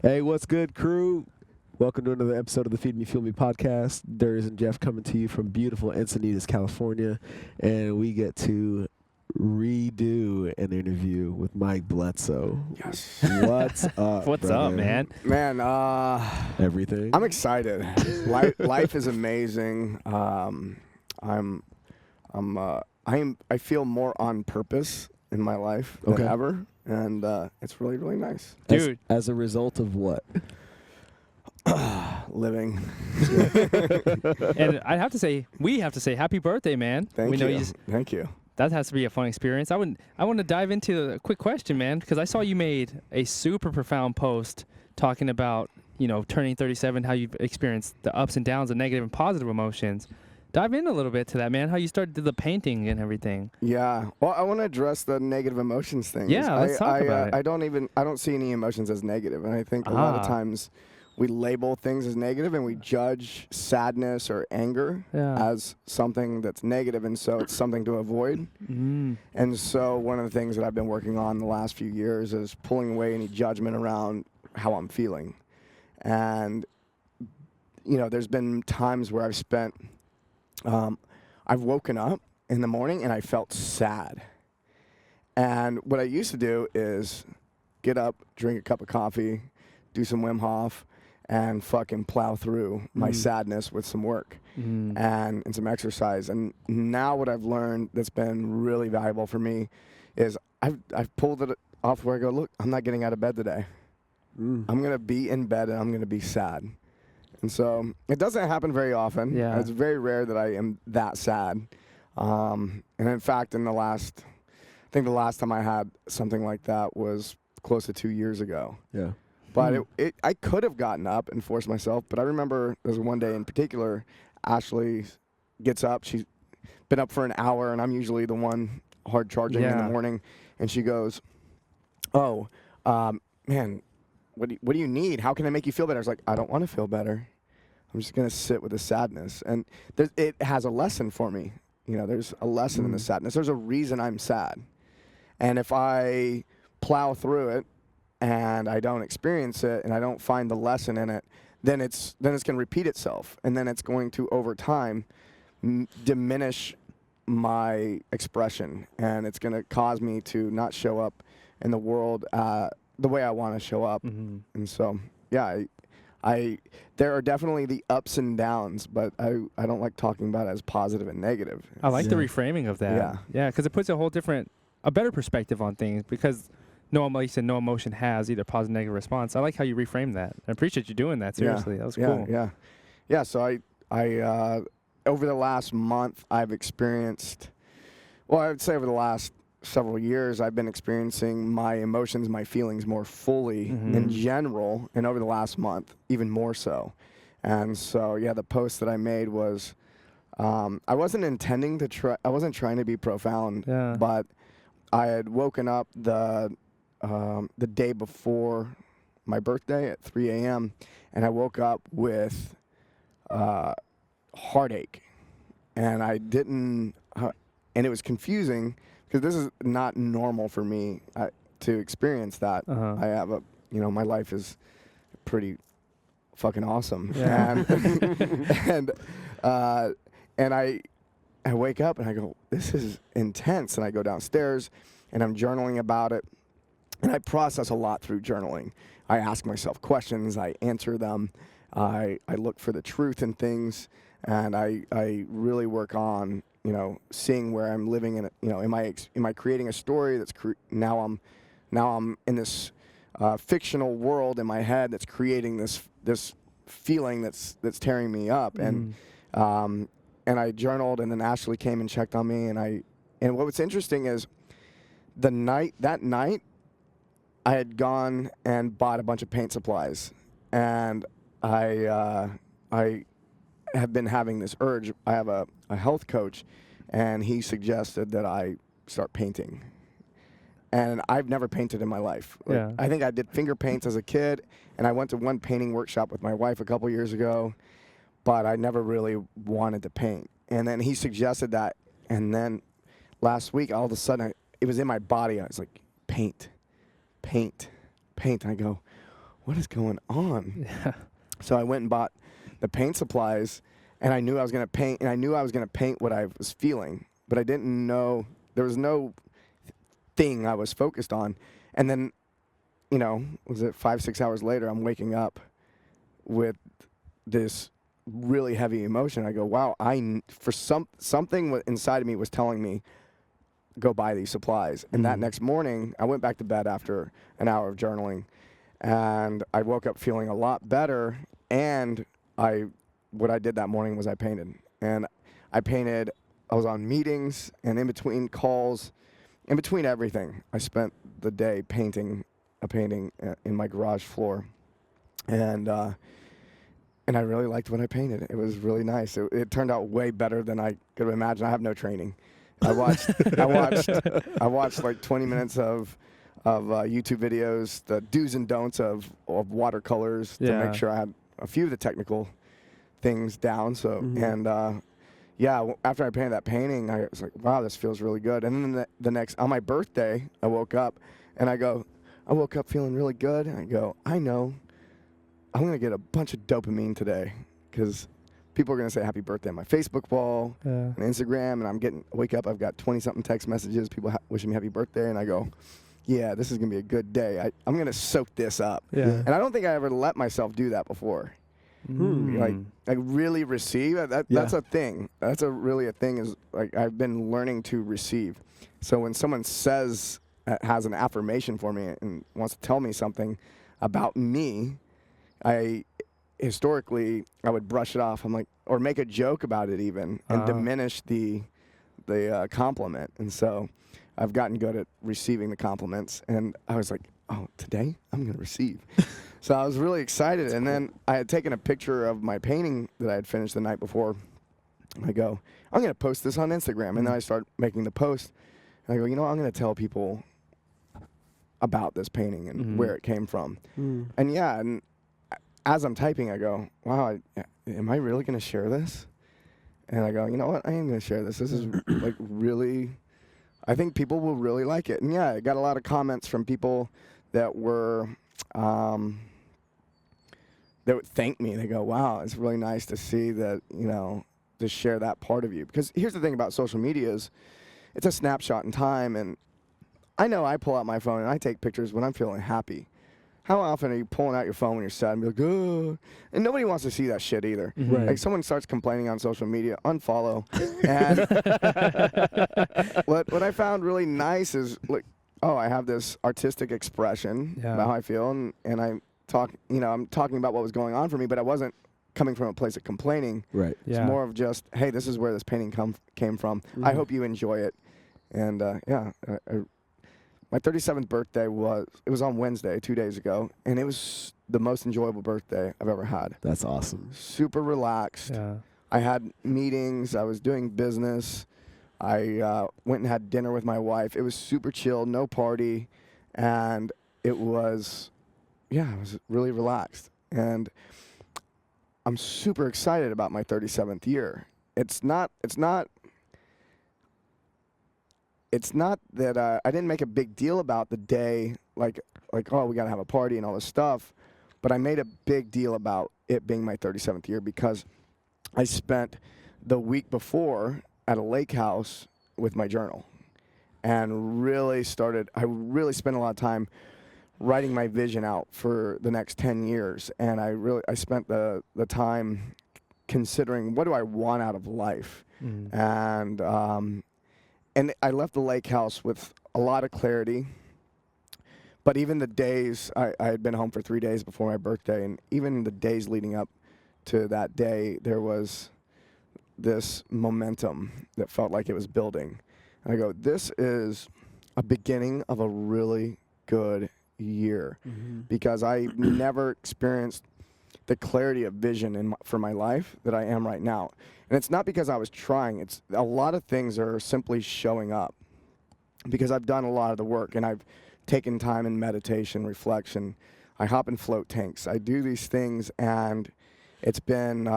Hey, what's good, crew? Welcome to another episode of the Feed Me, Fuel Me podcast. Darius and Jeff coming to you from beautiful Encinitas, California, and we get to redo an interview with Mike Bledsoe. Yes. What's up? What's brother? up, man? Man, Everything. I'm excited. Life is amazing. I feel more on purpose in my life than ever, and it's really, really nice. Dude. As a result of what? Living. And I have to say, we have to say happy birthday, man. Thank we know you. Thank you. That has to be a fun experience. I want to dive into a quick question, man, because I saw you made a super profound post talking about, turning 37, how you've experienced the ups and downs of negative and positive emotions. Dive in a little bit to that, man, how you started the painting and everything. Yeah. Well, I want to address the negative emotions thing. Yeah, let's talk about it. I don't see any emotions as negative, and I think a lot of times we label things as negative and we judge sadness or anger as something that's negative, and so it's something to avoid. And so one of the things that I've been working on the last few years is pulling away any judgment around how I'm feeling. And, there's been times where I've woken up in the morning and I felt sad. And what I used to do is get up, drink a cup of coffee, do some Wim Hof, and fucking plow through my sadness with some work and some exercise. And now what I've learned that's been really valuable for me is I've pulled it off where I go, look, I'm not getting out of bed today. I'm going to be in bed and I'm going to be sad. And so it doesn't happen very often. Yeah. It's very rare that I am that sad. And in fact, I think the last time I had something like that was close to 2 years ago. Yeah. But I could have gotten up and forced myself. But I remember there's one day in particular, Ashley gets up. She's been up for an hour, and I'm usually the one hard charging in the morning. And she goes, "Oh, man, what do you need? How can I make you feel better?" I was like, "I don't want to feel better. I'm just going to sit with the sadness." And it has a lesson for me. There's a lesson in the sadness. There's a reason I'm sad. And if I plow through it and I don't experience it and I don't find the lesson in it, then it's going to repeat itself. And then it's going to, over time, diminish my expression. And it's going to cause me to not show up in the world the way I want to show up. And so, yeah, there are definitely the ups and downs, but I don't like talking about it as positive and negative. I like the reframing of that. Yeah. Yeah, because it puts a better perspective on things, because no emotion has either positive or negative response. I like how you reframe that. I appreciate you doing that, seriously. That was cool. Yeah, so I over the last month, I've experienced, I would say over the last several years, I've been experiencing my emotions, my feelings more fully in general, and over the last month, even more so. And so, the post that I made was, I wasn't intending to I wasn't trying to be profound, but I had woken up the day before my birthday at 3 a.m., and I woke up with heartache, and I didn't, and it was confusing, because this is not normal for me to experience that. I have my life is pretty fucking awesome. Yeah. And I wake up and I go, this is intense. And I go downstairs and I'm journaling about it. And I process a lot through journaling. I ask myself questions. I answer them. I look for the truth in things. And I really work on seeing where I'm living in. Am I creating a story that's now I'm in this fictional world in my head that's creating this feeling that's tearing me up. And I journaled, and then Ashley came and checked on me, and what was interesting is that night I had gone and bought a bunch of paint supplies, and I have been having this urge. I have a health coach, and he suggested that I start painting. And I've never painted in my life. I think I did finger paints as a kid, and I went to one painting workshop with my wife a couple years ago, but I never really wanted to paint. And then he suggested that, and then last week, all of a sudden, it was in my body. I was like, paint. And I go, what is going on? Yeah. So I went and bought the paint supplies, and I knew I was going to paint, and I knew I was going to paint what I was feeling, but I didn't know, there was no thing I was focused on. And then, you know, was it 5-6 hours later, I'm waking up with this really heavy emotion. I go, wow, something inside of me was telling me, go buy these supplies. And that next morning, I went back to bed after an hour of journaling, and I woke up feeling a lot better. And what I did that morning was I painted. And I painted, I was on meetings, and in between calls, in between everything, I spent the day painting a painting in my garage floor. And I really liked what I painted. It was really nice. It turned out way better than I could imagine. I have no training. I watched like 20 minutes of YouTube videos, the do's and don'ts of watercolors to make sure I had a few of the technical things down. So after I painted that painting, I was like, wow, this feels really good. And then the next, on my birthday, I woke up and I woke up feeling really good. And I go, I know I'm going to get a bunch of dopamine today because people are going to say happy birthday on my Facebook wall and Instagram. And wake up, I've got 20-something text messages, people wishing me happy birthday. And I go, yeah, this is going to be a good day. I'm going to soak this up. Yeah. And I don't think I ever let myself do that before. Like really receive. That's a thing. That's really a thing, is like I've been learning to receive. So when someone has an affirmation for me and wants to tell me something about me, historically I would brush it off. I'm like, or make a joke about it even, and diminish the compliment. And so I've gotten good at receiving the compliments. And I was like, oh, today I'm going to receive. So I was really excited. And then I had taken a picture of my painting that I had finished the night before. I go, I'm going to post this on Instagram. And then I start making the post. And I go, you know what? I'm going to tell people about this painting and where it came from. And and as I'm typing, I go, wow, am I really going to share this? And I go, you know what? I am going to share this. This is like really, I think people will really like it. And yeah, I got a lot of comments from people that were, they would thank me. They go, wow, it's really nice to see that, you know, to share that part of you. Because here's the thing about social media is it's a snapshot in time. And I know I pull out my phone and I take pictures when I'm feeling happy. How often are you pulling out your phone when you're sad and be like, oh, and nobody wants to see that shit either. Right. Like someone starts complaining on social media, unfollow. And what I found really nice is like, oh, I have this artistic expression about how I feel, and I'm talking about what was going on for me, but I wasn't coming from a place of complaining. Right. It's more of just, hey, this is where this painting came from. I hope you enjoy it. And my 37th birthday was on Wednesday, 2 days ago, and it was the most enjoyable birthday I've ever had. That's awesome. Super relaxed. Yeah. I had meetings. I was doing business. I went and had dinner with my wife. It was super chill, no party, and it was really relaxed. And I'm super excited about my 37th year. It's not that I didn't make a big deal about the day, like oh, we got to have a party and all this stuff, but I made a big deal about it being my 37th year because I spent the week before at a lake house with my journal and I really spent a lot of time writing my vision out for the next 10 years. And I spent the time considering, what do I want out of life? And I left the lake house with a lot of clarity. But even the days, I had been home for 3 days before my birthday, and even the days leading up to that day, there was this momentum that felt like it was building. And I go, this is a beginning of a really good year, because I never experienced the clarity of vision for my life that I am right now. And it's not because I was trying. It's a lot of things are simply showing up because I've done a lot of the work, and I've taken time in meditation, reflection. I hop in float tanks. I do these things, and it's been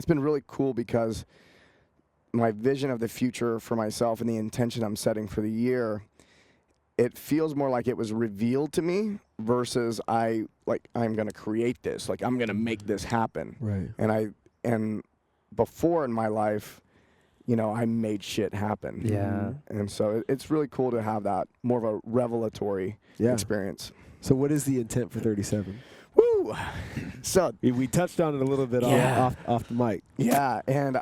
really cool because my vision of the future for myself and the intention I'm setting for the year it feels more like it was revealed to me versus I'm going to create this. Like, I'm going to make this happen. Right. And before in my life, you know, I made shit happen. Yeah. And so it's really cool to have that more of a revelatory experience. So what is the intent for 37? Woo! So We touched on it a little bit off the mic. yeah, and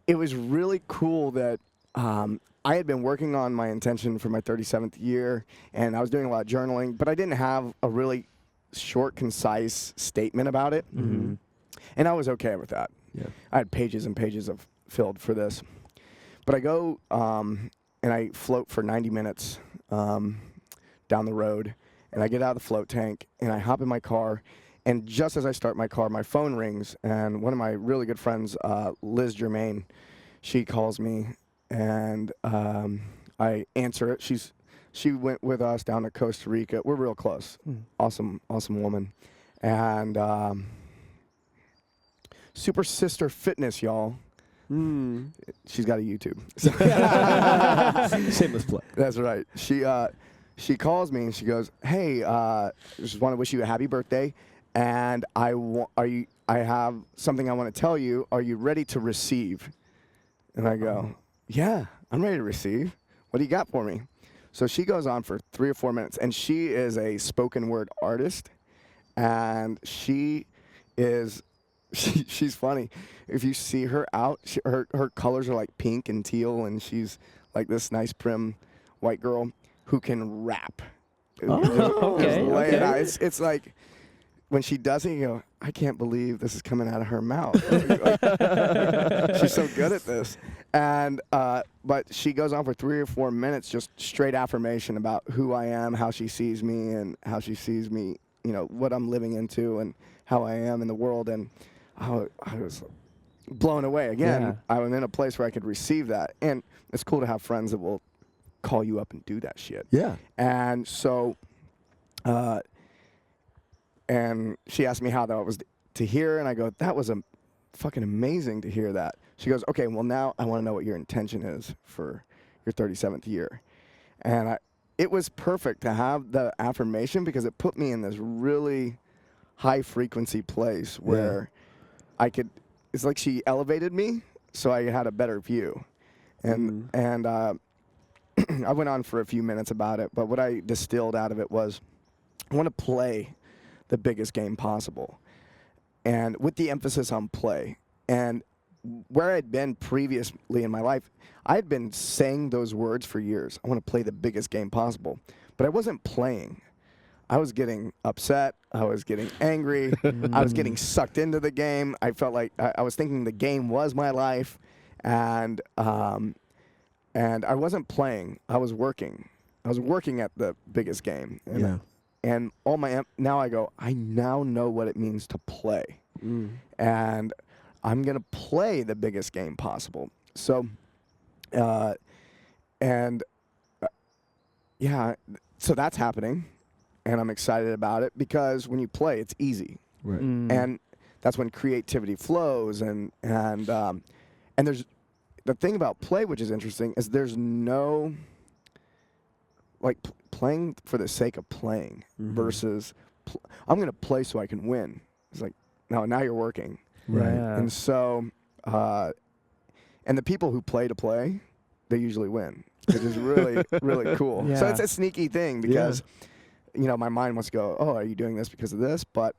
it was really cool that I had been working on my intention for my 37th year, and I was doing a lot of journaling, but I didn't have a really short, concise statement about it. Mm-hmm. And I was okay with that. Yeah. I had pages and pages of filled for this. But I go and I float for 90 minutes down the road, and I get out of the float tank, and I hop in my car, and just as I start my car, my phone rings, and one of my really good friends, Liz Germain, she calls me, and I answer it. She went with us down to Costa Rica. We're real close. Awesome woman. And Super Sister Fitness, y'all. She's got a YouTube. Shameless plug. That's right. She calls me and she goes, "Hey, just want to wish you a happy birthday, and I have something I want to tell you. Are you ready to receive?" And I go, "Yeah, I'm ready to receive. What do you got for me?" So she goes on for 3 or 4 minutes, and she is a spoken word artist, and she's funny. If you see her out, her colors are like pink and teal, and she's like this nice prim white girl who can rap. Okay. It's like when she does it, you go, I can't believe this is coming out of her mouth. She's so good at this. And but she goes on for 3 or 4 minutes, just straight affirmation about who I am, how she sees me, and how she sees me, you know, what I'm living into, and how I am in the world. And I was blown away. Again, Yeah. I was in a place where I could receive that. And it's cool to have friends that will call you up and do that shit. Yeah. And so, and she asked me how that was to hear, and I go, that was fucking amazing to hear that. She goes, okay, well now I want to know what your intention is for your 37th year. And it was perfect to have the affirmation because it put me in this really high frequency place where I could, it's like she elevated me so I had a better view. And I went on for a few minutes about it, but what I distilled out of it was I want to play the biggest game possible, and with the emphasis on play. And where I'd been previously in my life, I had been saying those words for years. I want to play the biggest game possible, but I wasn't playing. I was getting upset. I was getting angry. I was getting sucked into the game. I felt like I was thinking the game was my life, and I wasn't playing. I was working. I was working at the biggest game. And all now I go, I now know what it means to play. And I'm going to play the biggest game possible. So, so that's happening. And I'm excited about it because when you play, it's easy. Right. And that's when creativity flows. And there's the thing about play, which is interesting, is there's no like playing for the sake of playing versus I'm going to play so I can win. It's like, no, now you're working. Right. Yeah. And so, and the people who play to play, they usually win, which is really, really cool. Yeah. So it's a sneaky thing because, you know, my mind wants to go, oh, are you doing this because of this? But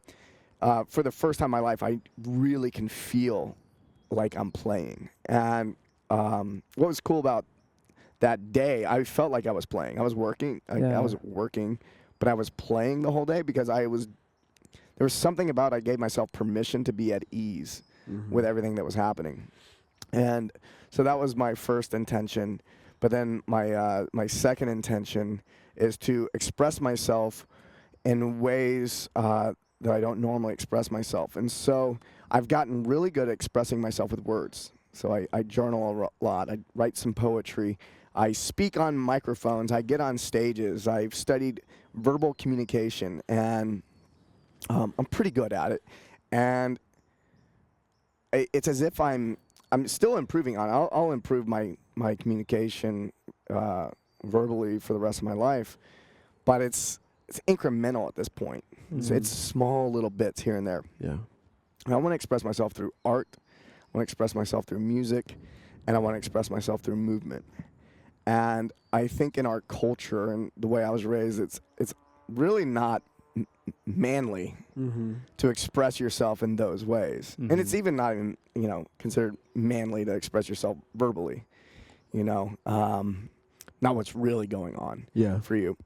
for the first time in my life, I really can feel like I'm playing. And what was cool about that day, I felt like I was playing. I was working. I was working, but I was playing the whole day because there was something about I gave myself permission to be at ease with everything that was happening. And so that was my first intention. But then my second intention is to express myself in ways that I don't normally express myself. And so I've gotten really good at expressing myself with words. So I journal a lot. I write some poetry. I speak on microphones. I get on stages. I've studied verbal communication, and I'm pretty good at it. And it's as if I'm still improving on it. I'll improve my my communication verbally for the rest of my life, but it's incremental at this point. It's small little bits here and there. Yeah. And I want to express myself through art. I want to express myself through music, and I want to express myself through movement. And I think in our culture and the way I was raised, it's really not manly to express yourself in those ways. And it's even not even, considered manly to express yourself verbally, not what's really going on for you.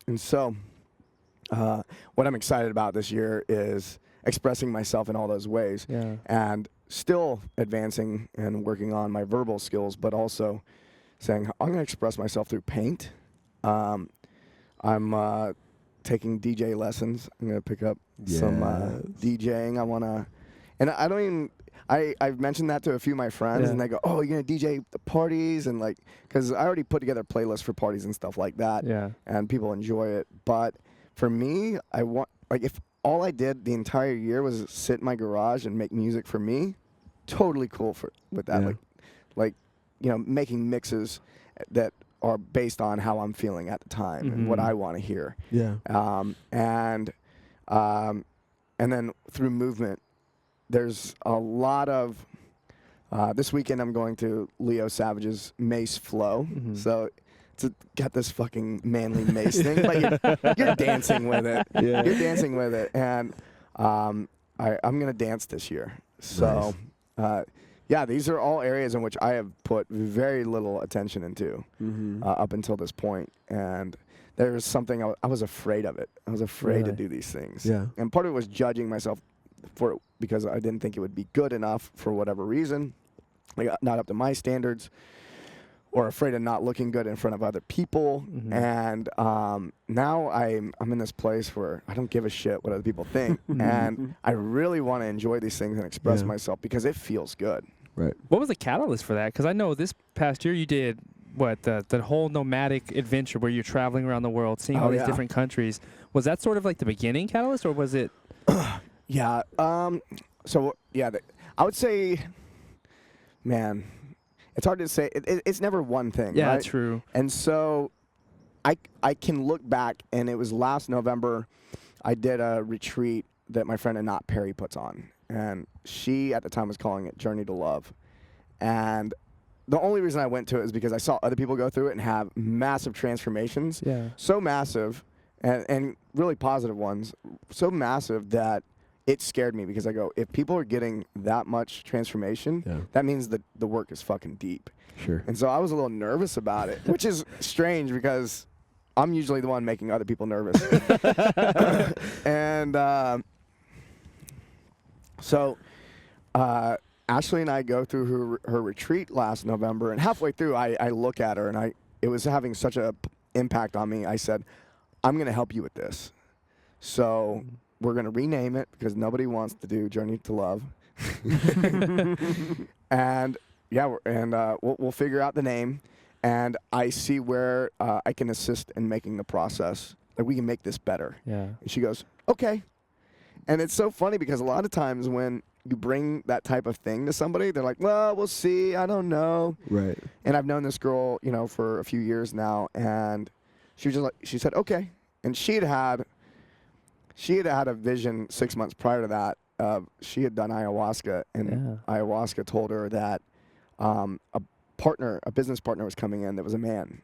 And so what I'm excited about this year is expressing myself in all those ways and still advancing and working on my verbal skills, but also saying, I'm going to express myself through paint. I'm taking DJ lessons. I'm going to pick up some DJing. I want to, and I don't even, I've mentioned that to a few of my friends, and they go, oh, you're going to DJ the parties? And because I already put together playlists for parties and stuff like that, and people enjoy it. But for me, I want, if all I did the entire year was sit in my garage and make music for me, totally cool with that. Making mixes that are based on how I'm feeling at the time and what I want to hear. Yeah. And then through movement, there's a lot of this weekend I'm going to Leo Savage's Mace Flow. So it's got this fucking manly mace thing, but you're dancing with it. Yeah. You're dancing with it. And I'm going to dance this year. So these are all areas in which I have put very little attention into up until this point. And there's something I was afraid of it. I was afraid to do these things. Yeah. And part of it was judging myself for it because I didn't think it would be good enough for whatever reason, not up to my standards, or afraid of not looking good in front of other people. And now I'm in this place where I don't give a shit what other people think. And I really want to enjoy these things and express myself because it feels good. Right. What was the catalyst for that? Because I know this past year you did the whole nomadic adventure where you're traveling around the world, seeing all these different countries. Was that sort of like the beginning catalyst, or was it? I would say, man, it's hard to say. It's never one thing. Yeah, right? true. And so I can look back, and it was last November. I did a retreat that my friend Anat Perry puts on. And she, at the time, was calling it Journey to Love. And the only reason I went to it is because I saw other people go through it and have massive transformations. Yeah. So massive, and really positive ones, so massive that it scared me because I go, if people are getting that much transformation, that means that the work is fucking deep. Sure. And so I was a little nervous about it, which is strange because I'm usually the one making other people nervous. And so Ashley and I go through her retreat last November, and halfway through I look at her, and it was having such a impact on me. I said, I'm going to help you with this. So we're going to rename it because nobody wants to do Journey to Love. And we'll figure out the name, and I see where I can assist in making the process. Like, we can make this better. Yeah. And she goes, okay. And it's so funny because a lot of times when you bring that type of thing to somebody, they're like, well, we'll see. I don't know. Right. And I've known this girl, for a few years now, and she was just like, she said, okay. And she had had a vision 6 months prior to that. She had done ayahuasca, and ayahuasca told her that a business partner was coming in that was a man.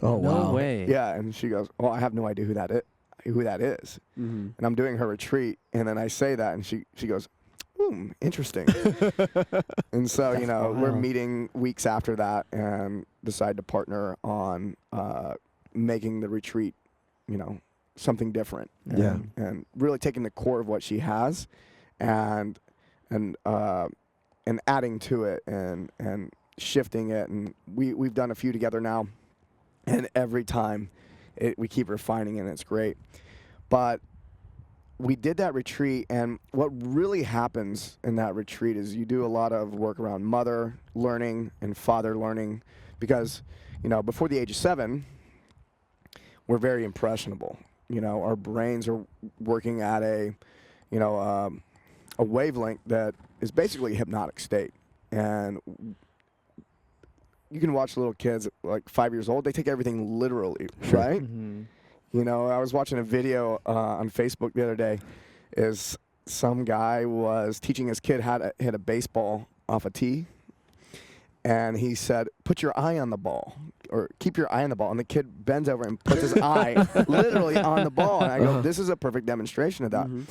Oh, wow. No way. Yeah, and she goes, well, I have no idea who that is. And I'm doing her retreat, and then I say that, and she goes, interesting. And so, we're meeting weeks after that and decide to partner on making the retreat, something different. And really taking the core of what she has and adding to it and shifting it. And we've done a few together now, and every time we keep refining it, and it's great. But we did that retreat, and what really happens in that retreat is you do a lot of work around mother learning and father learning, because, before the age of 7, we're very impressionable. Our brains are working at a wavelength that is basically a hypnotic state. And you can watch little kids like 5 years old. They take everything literally, Sure. right? Mm-hmm. You know, I was watching a video on Facebook the other day. Is some guy was teaching his kid how to hit a baseball off a tee. And he said, put your eye on the ball, or keep your eye on the ball. And the kid bends over and puts his eye literally on the ball. And I go, this is a perfect demonstration of that. Mm-hmm.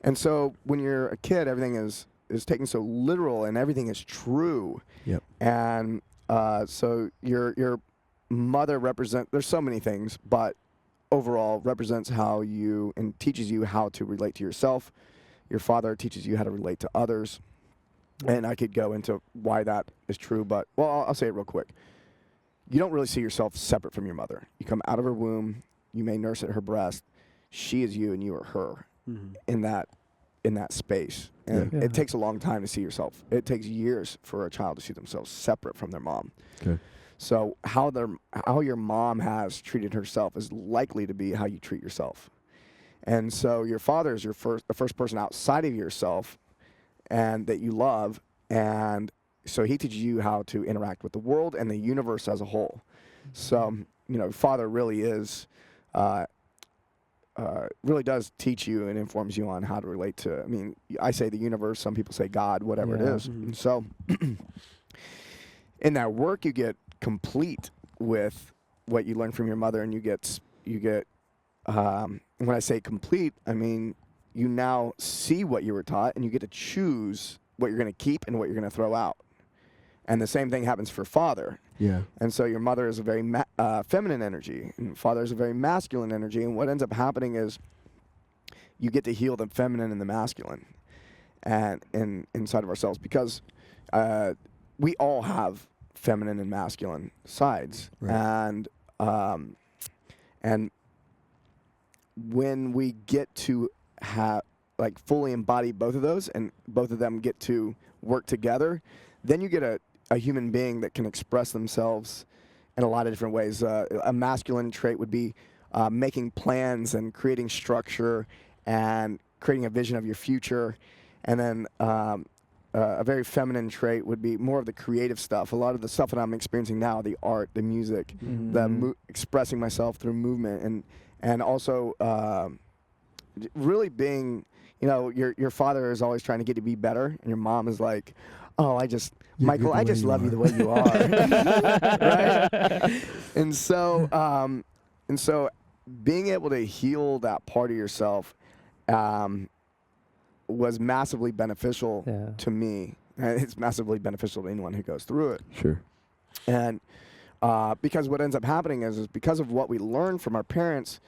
And so when you're a kid, everything is taken so literal and everything is true. Yep. And so your mother represents, there's so many things, but overall represents how you, and teaches you how to relate to yourself. Your father teaches you how to relate to others. And I could go into why that is true, but, well, I'll say it real quick. You don't really see yourself separate from your mother. You come out of her womb, you may nurse at her breast. She is you and you are her in that space. And Yeah. it takes a long time to see yourself. It takes years for a child to see themselves separate from their mom. Okay. So how your mom has treated herself is likely to be how you treat yourself. And so your father is the first person outside of yourself and that you love, and so he teaches you how to interact with the world and the universe as a whole. So, you know, father really is, really does teach you and informs you on how to relate to, I mean, I say the universe, some people say God, whatever it is. And so in that work, you get complete with what you learn from your mother, and you get, when I say complete, I mean, you now see what you were taught, and you get to choose what you're going to keep and what you're going to throw out. And the same thing happens for father. Yeah. And so your mother is a very feminine energy, and father is a very masculine energy. And what ends up happening is you get to heal the feminine and the masculine and inside of ourselves, because we all have feminine and masculine sides. Right. And when we get to have like fully embody both of those, and both of them get to work together, then you get a human being that can express themselves in a lot of different ways. A masculine trait would be making plans and creating structure and creating a vision of your future. And then a very feminine trait would be more of the creative stuff. A lot of the stuff that I'm experiencing now, the art, the music, expressing myself through movement, and also really being, you know, your father is always trying to get you to be better, and your mom is like, oh, Michael, I just love you the way you are. Right? And so being able to heal that part of yourself was massively beneficial to me. And it's massively beneficial to anyone who goes through it. Sure. And because what ends up happening is because of what we learn from our parents,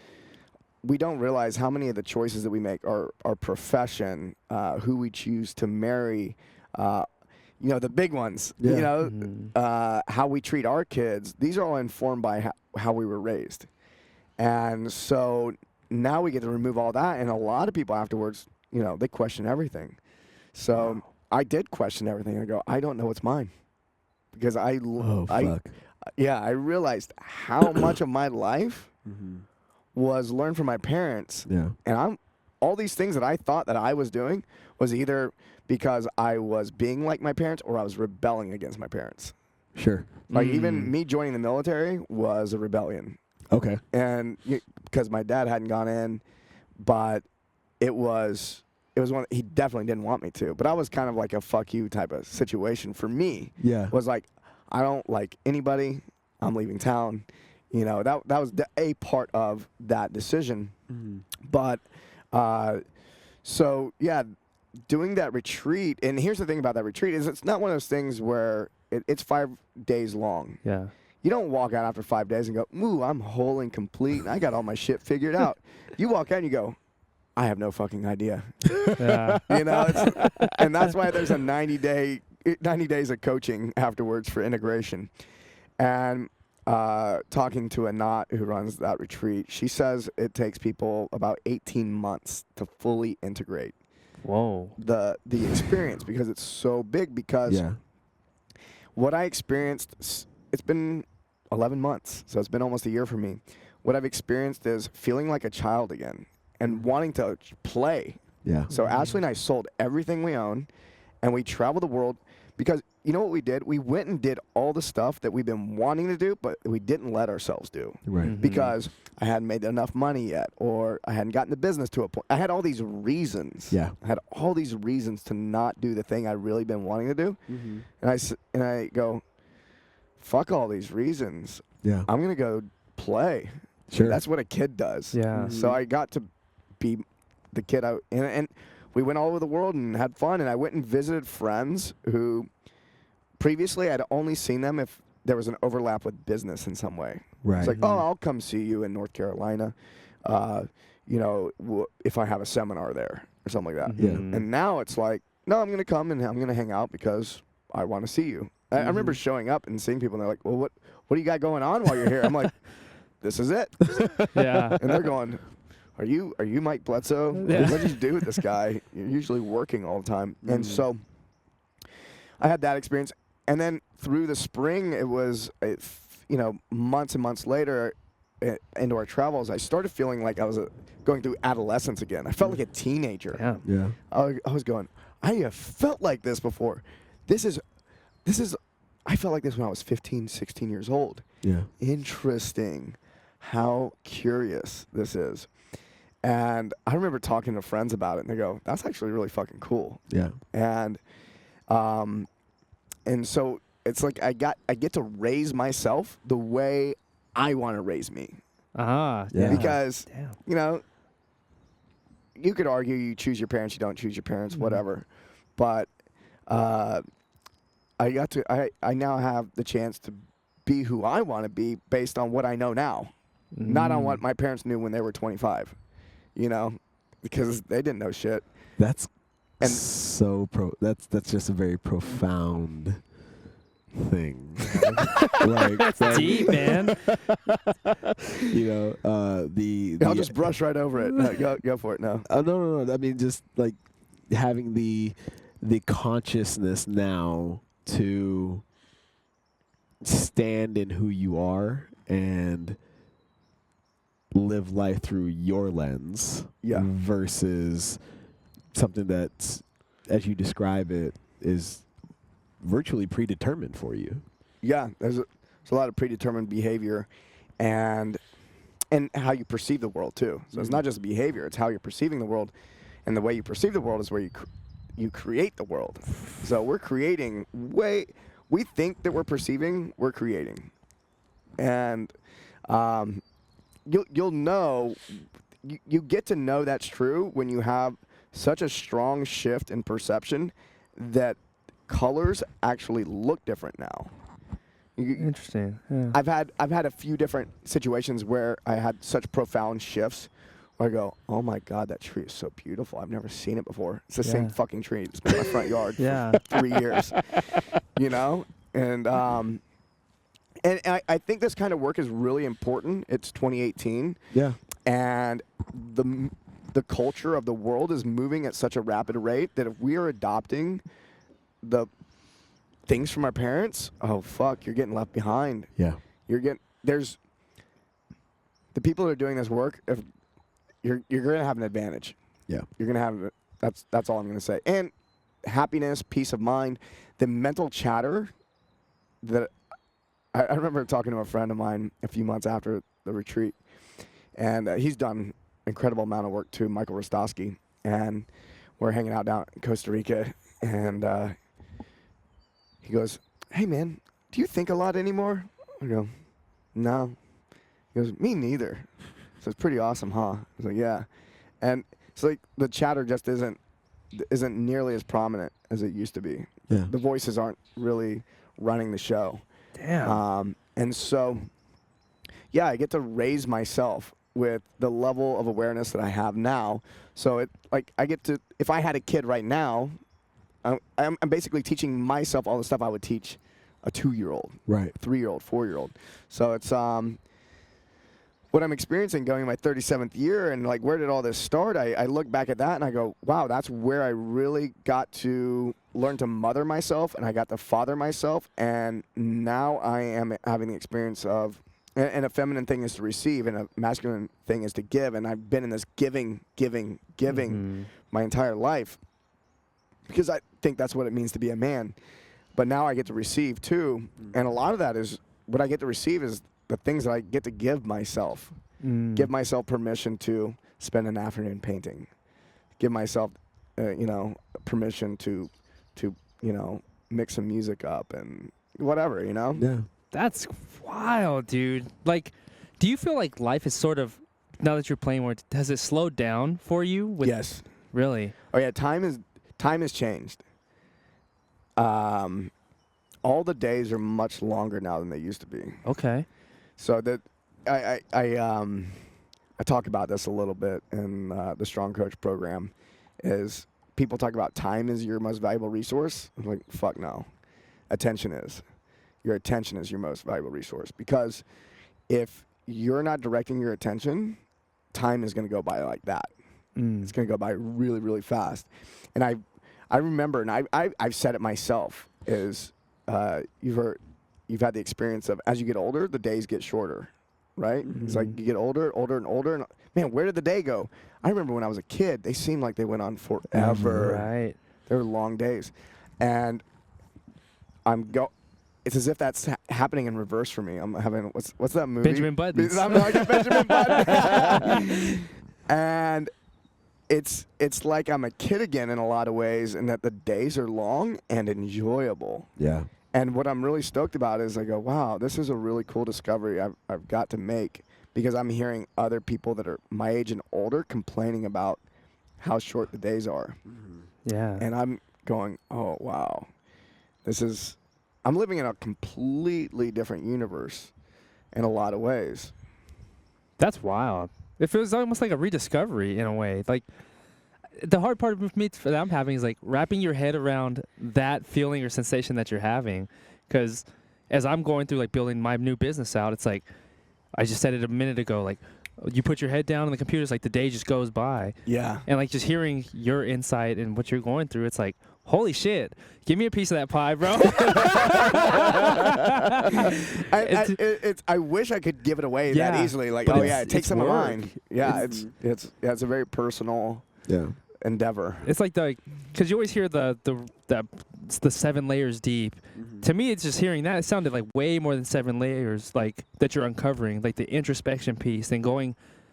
we don't realize how many of the choices that we make, our profession, who we choose to marry, you know, the big ones, you know, how we treat our kids. These are all informed by how we were raised. And so now we get to remove all that. And a lot of people afterwards, you know, they question everything. So I did question everything. I go, I don't know what's mine. Because I realized how much of my life was learned from my parents. Yeah. And all these things that I thought that I was doing was either because I was being like my parents or I was rebelling against my parents. Sure. Like even me joining the military was a rebellion. Okay. And because my dad hadn't gone in, but it was one, he definitely didn't want me to, but I was kind of like a fuck you type of situation for me. Yeah. Was like, I don't like anybody, I'm leaving town. You know, that was a part of that decision. But so yeah, doing that retreat, and here's the thing about that retreat is it's not one of those things where it's 5 days long. Yeah. You don't walk out after 5 days and go, ooh, I'm whole and complete, and I got all my shit figured out. You walk out and you go, I have no fucking idea. Yeah. You know, and that's why there's a 90 days of coaching afterwards for integration. And talking to Anat, who runs that retreat, she says it takes people about 18 months to fully integrate. Whoa. The experience, because it's so big. Because what I experienced, it's been 11 months, so it's been almost a year for me. What I've experienced is feeling like a child again and wanting to play. Yeah. So Ashley and I sold everything we own, and we traveled the world Because you know what we did? We went and did all the stuff that we've been wanting to do, but we didn't let ourselves do. Right. Because I hadn't made enough money yet, or I hadn't gotten the business to a point. I had all these reasons. Yeah. I had all these reasons to not do the thing I really been wanting to do. And I go, fuck all these reasons. Yeah. I'm going to go play. Sure. That's what a kid does. Yeah. So I got to be the kid and we went all over the world and had fun, and I went and visited friends who previously I'd only seen them if there was an overlap with business in some way. Right. It's like, oh, I'll come see you in North Carolina, you know, if I have a seminar there or something like that. Yeah. And now it's like, no, I'm going to come and I'm going to hang out because I want to see you. I remember showing up and seeing people, and they're like, well, what do you got going on while you're here? I'm like, this is it. Yeah. And they're going, Are you Mike Bledsoe? Yeah. What did you do with this guy? You're usually working all the time. And so I had that experience. And then through the spring, it was, you know, months and months later into our travels, I started feeling like I was going through adolescence again. I felt like a teenager. Yeah. Yeah. I was going, I have felt like this before. This is, I felt like this when I was 15, 16 years old. Yeah. Interesting how curious this is. And I remember talking to friends about it, and they go, that's actually really fucking cool. Yeah. And so it's like I get to raise myself the way I want to raise me. Yeah. Because, Damn. you know, you could argue you choose your parents, you don't choose your parents, whatever. But I now have the chance to be who I want to be based on what I know now, not on what my parents knew when they were 25, you know, because they didn't know shit. That's And- so that's just a very profound thing. Like, Deep, man. you know, I'll just brush right over it. No, go for it. No. No. I mean, just like having the consciousness now to stand in who you are and live life through your lens versus something that, as you describe it, is virtually predetermined for you. Yeah, there's a lot of predetermined behavior and how you perceive the world too. So it's not just behavior, it's how you're perceiving the world, and the way you perceive the world is where you create the world. So we're creating we think that we're perceiving, we're creating. And you'll know, you get to know that's true when you have such a strong shift in perception that colors actually look different now. Interesting. Yeah. I've had a few different situations where I had such profound shifts where I go, oh my God, that tree is so beautiful. I've never seen it before. It's the same fucking tree. It's been in my front yard for 3 years, you know? And I think this kind of work is really important. It's 2018. Yeah. And the culture of the world is moving at such a rapid rate that if we are adopting the things from our parents, oh fuck, you're getting left behind. Yeah. There's the people that are doing this work, if you're gonna have an advantage. Yeah. You're gonna have that's all I'm gonna say. And happiness, peace of mind, the mental chatter that I remember talking to a friend of mine a few months after the retreat, and he's done incredible amount of work too, Michael Rostowski, and we're hanging out down in Costa Rica, and he goes, hey man, do you think a lot anymore? I go, no. He goes, me neither. So it's pretty awesome, huh? I was like, yeah. And it's like the chatter just isn't nearly as prominent as it used to be. Yeah. The voices aren't really running the show. Damn. And so, yeah, I get to raise myself with the level of awareness that I have now. So I get to, if I had a kid right now, I'm basically teaching myself all the stuff I would teach a 2-year-old, Right. 3-year-old, 4-year-old. So it's what I'm experiencing going in my 37th year, and like, where did all this start? I look back at that and I go, wow, that's where I really got to learn to mother myself, and I got to father myself, and now I am having the experience of, and a feminine thing is to receive, and a masculine thing is to give, and I've been in this giving my entire life, because I think that's what it means to be a man. but now I get to receive too. And a lot of that is what I get to receive is the things that I get to give myself. Give myself permission to spend an afternoon painting. Give myself, permission to, mix some music up and whatever, Yeah. That's wild, dude. Like, do you feel like life is sort of, now that you're playing more, has it slowed down for you? Yes. Really? Oh yeah, time has changed. All the days are much longer now than they used to be. Okay. So that I talk about this a little bit in the Strong Coach program. Is people talk about time is your most valuable resource? I'm like, fuck no. Attention is. Your attention is your most valuable resource, because if you're not directing your attention, time is going to go by like that. It's going to go by really, really fast. And I remember, and I've said it myself, is you've had the experience of, as you get older, the days get shorter, right? It's like you get older and older, and man, where did the day go? I remember when I was a kid, they seemed like they went on forever. Right. They were long days. And it's as if that's happening in reverse for me. I'm having, what's that movie? Benjamin Buttons. I'm like a Benjamin Button. And it's like I'm a kid again in a lot of ways, and that the days are long and enjoyable. Yeah. And what I'm really stoked about is I go, wow, this is a really cool discovery I've got to make, because I'm hearing other people that are my age and older complaining about how short the days are. Yeah. And I'm going, oh, wow. I'm living in a completely different universe in a lot of ways. That's wild. It feels almost like a rediscovery in a way. Like, the hard part of me that I'm having is like wrapping your head around that feeling or sensation that you're having. Because as I'm going through like building my new business out, it's like, I just said it a minute ago, like you put your head down on the computer, it's like the day just goes by. Yeah. And like just hearing your insight and what you're going through, it's like, holy shit, give me a piece of that pie, bro. I wish I could give it away Yeah, that easily. Like, but oh yeah, take some of mine. Yeah, It's- it's a very personal endeavor. It's like because you always hear the 7 layers deep. To me, it's just hearing that. It sounded like way more than 7 layers, like that you're uncovering, like the introspection piece, and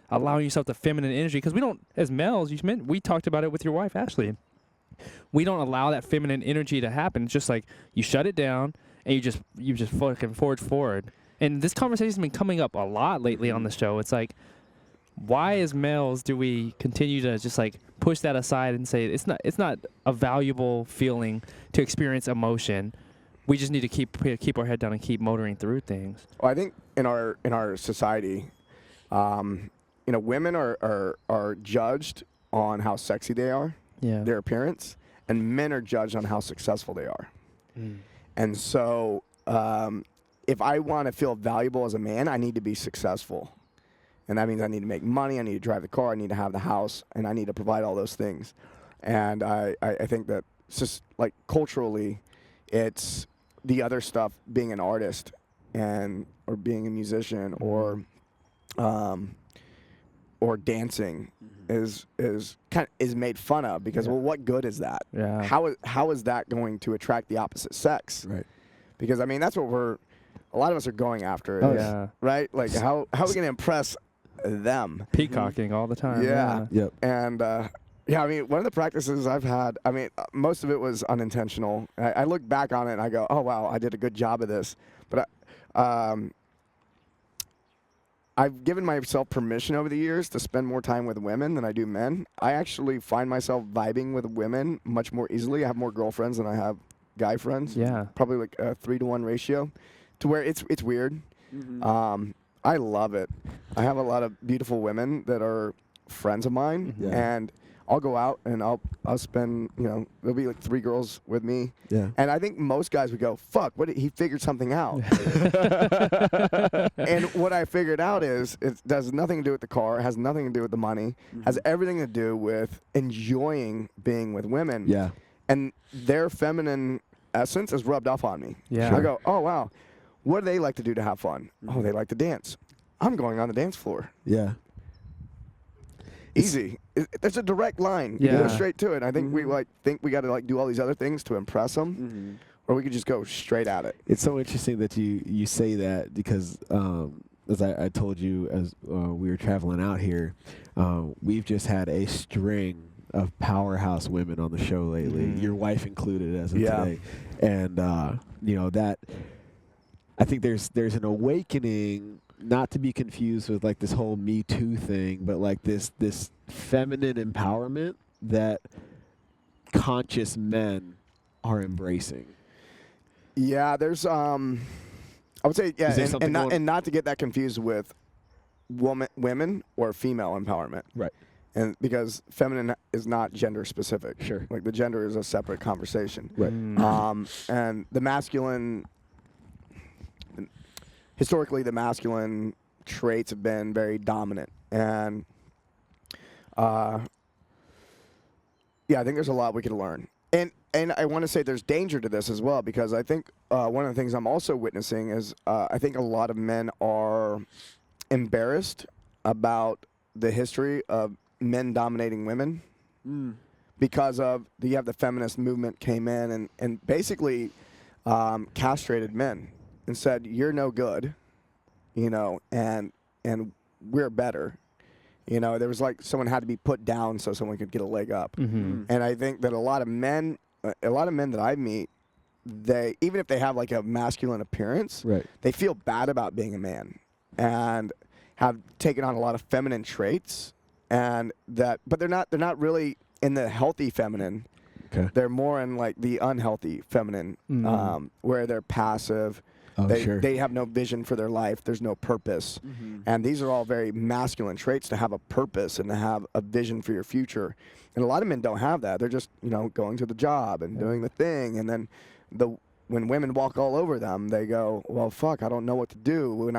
allowing yourself the feminine energy. Because we don't, as males, we talked about it with your wife, Ashley. We don't allow that feminine energy to happen. It's just like you shut it down and you just fucking forge forward. And this conversation has been coming up a lot lately on the show. It's like, why as males do we continue to just like push that aside and say it's not a valuable feeling to experience emotion? We just need to keep our head down and keep motoring through things. Well, I think in our society, women are judged on how sexy they are, their appearance, and men are judged on how successful they are. And so, if I want to feel valuable as a man, I need to be successful. And that means I need to make money, I need to drive the car, I need to have the house, and I need to provide all those things. And I think that it's just like culturally, it's the other stuff, being an artist or being a musician or dancing is made fun of, because well, what good is that? Yeah. How is that going to attract the opposite sex? Right. Because I mean that's what a lot of us are going after. Yeah. Right? Like how are we going to impress them? Peacocking all the time. Yeah. Yep. And I mean, one of the practices I've had, I mean, most of it was unintentional. I look back on it and I go, oh wow, I did a good job of this. But I've given myself permission over the years to spend more time with women than I do men. I actually find myself vibing with women much more easily. I have more girlfriends than I have guy friends. Yeah. Probably like a 3-to-1 ratio, to where it's weird. I love it. I have a lot of beautiful women that are friends of mine, and I'll go out and I'll spend, there'll be like 3 girls with me. Yeah. And I think most guys would go, fuck, he figured something out. And what I figured out is it does nothing to do with the car, has nothing to do with the money, has everything to do with enjoying being with women. Yeah. And their feminine essence is rubbed off on me. Yeah. I go, oh, wow. What do they like to do to have fun? Oh, they like to dance. I'm going on the dance floor. Yeah. Easy. There's a direct line. You Yeah. go straight to it. I think we think we got to do all these other things to impress them. or we could just go straight at it. It's so interesting that you say that because as I told you as we were traveling out here, we've just had a string of powerhouse women on the show lately. Your wife included as of today, and that I think there's an awakening, not to be confused with like this whole Me Too thing, but like this feminine empowerment that conscious men are embracing. Yeah, there's I would say and not to get that confused with women or female empowerment. Right. And because feminine is not gender specific. Sure. Like the gender is a separate conversation. Right. And the masculine, historically the masculine traits have been very dominant. And I think there's a lot we could learn. And I want to say there's danger to this as well, because I think one of the things I'm also witnessing is I think a lot of men are embarrassed about the history of men dominating women because of you have the feminist movement came in and basically castrated men and said, you're no good, and we're better. There was like someone had to be put down so someone could get a leg up. And I think that a lot of men that I meet, they, even if they have like a masculine appearance, Right. they feel bad about being a man and have taken on a lot of feminine traits, but they're not really in the healthy feminine. Okay. They're more in like the unhealthy feminine, where they're passive. Oh, sure. They have no vision for their life. There's no purpose. And these are all very masculine traits, to have a purpose and to have a vision for your future. And a lot of men don't have that. They're just, going to the job and doing the thing. And then when women walk all over them, they go, well, fuck, I don't know what to do.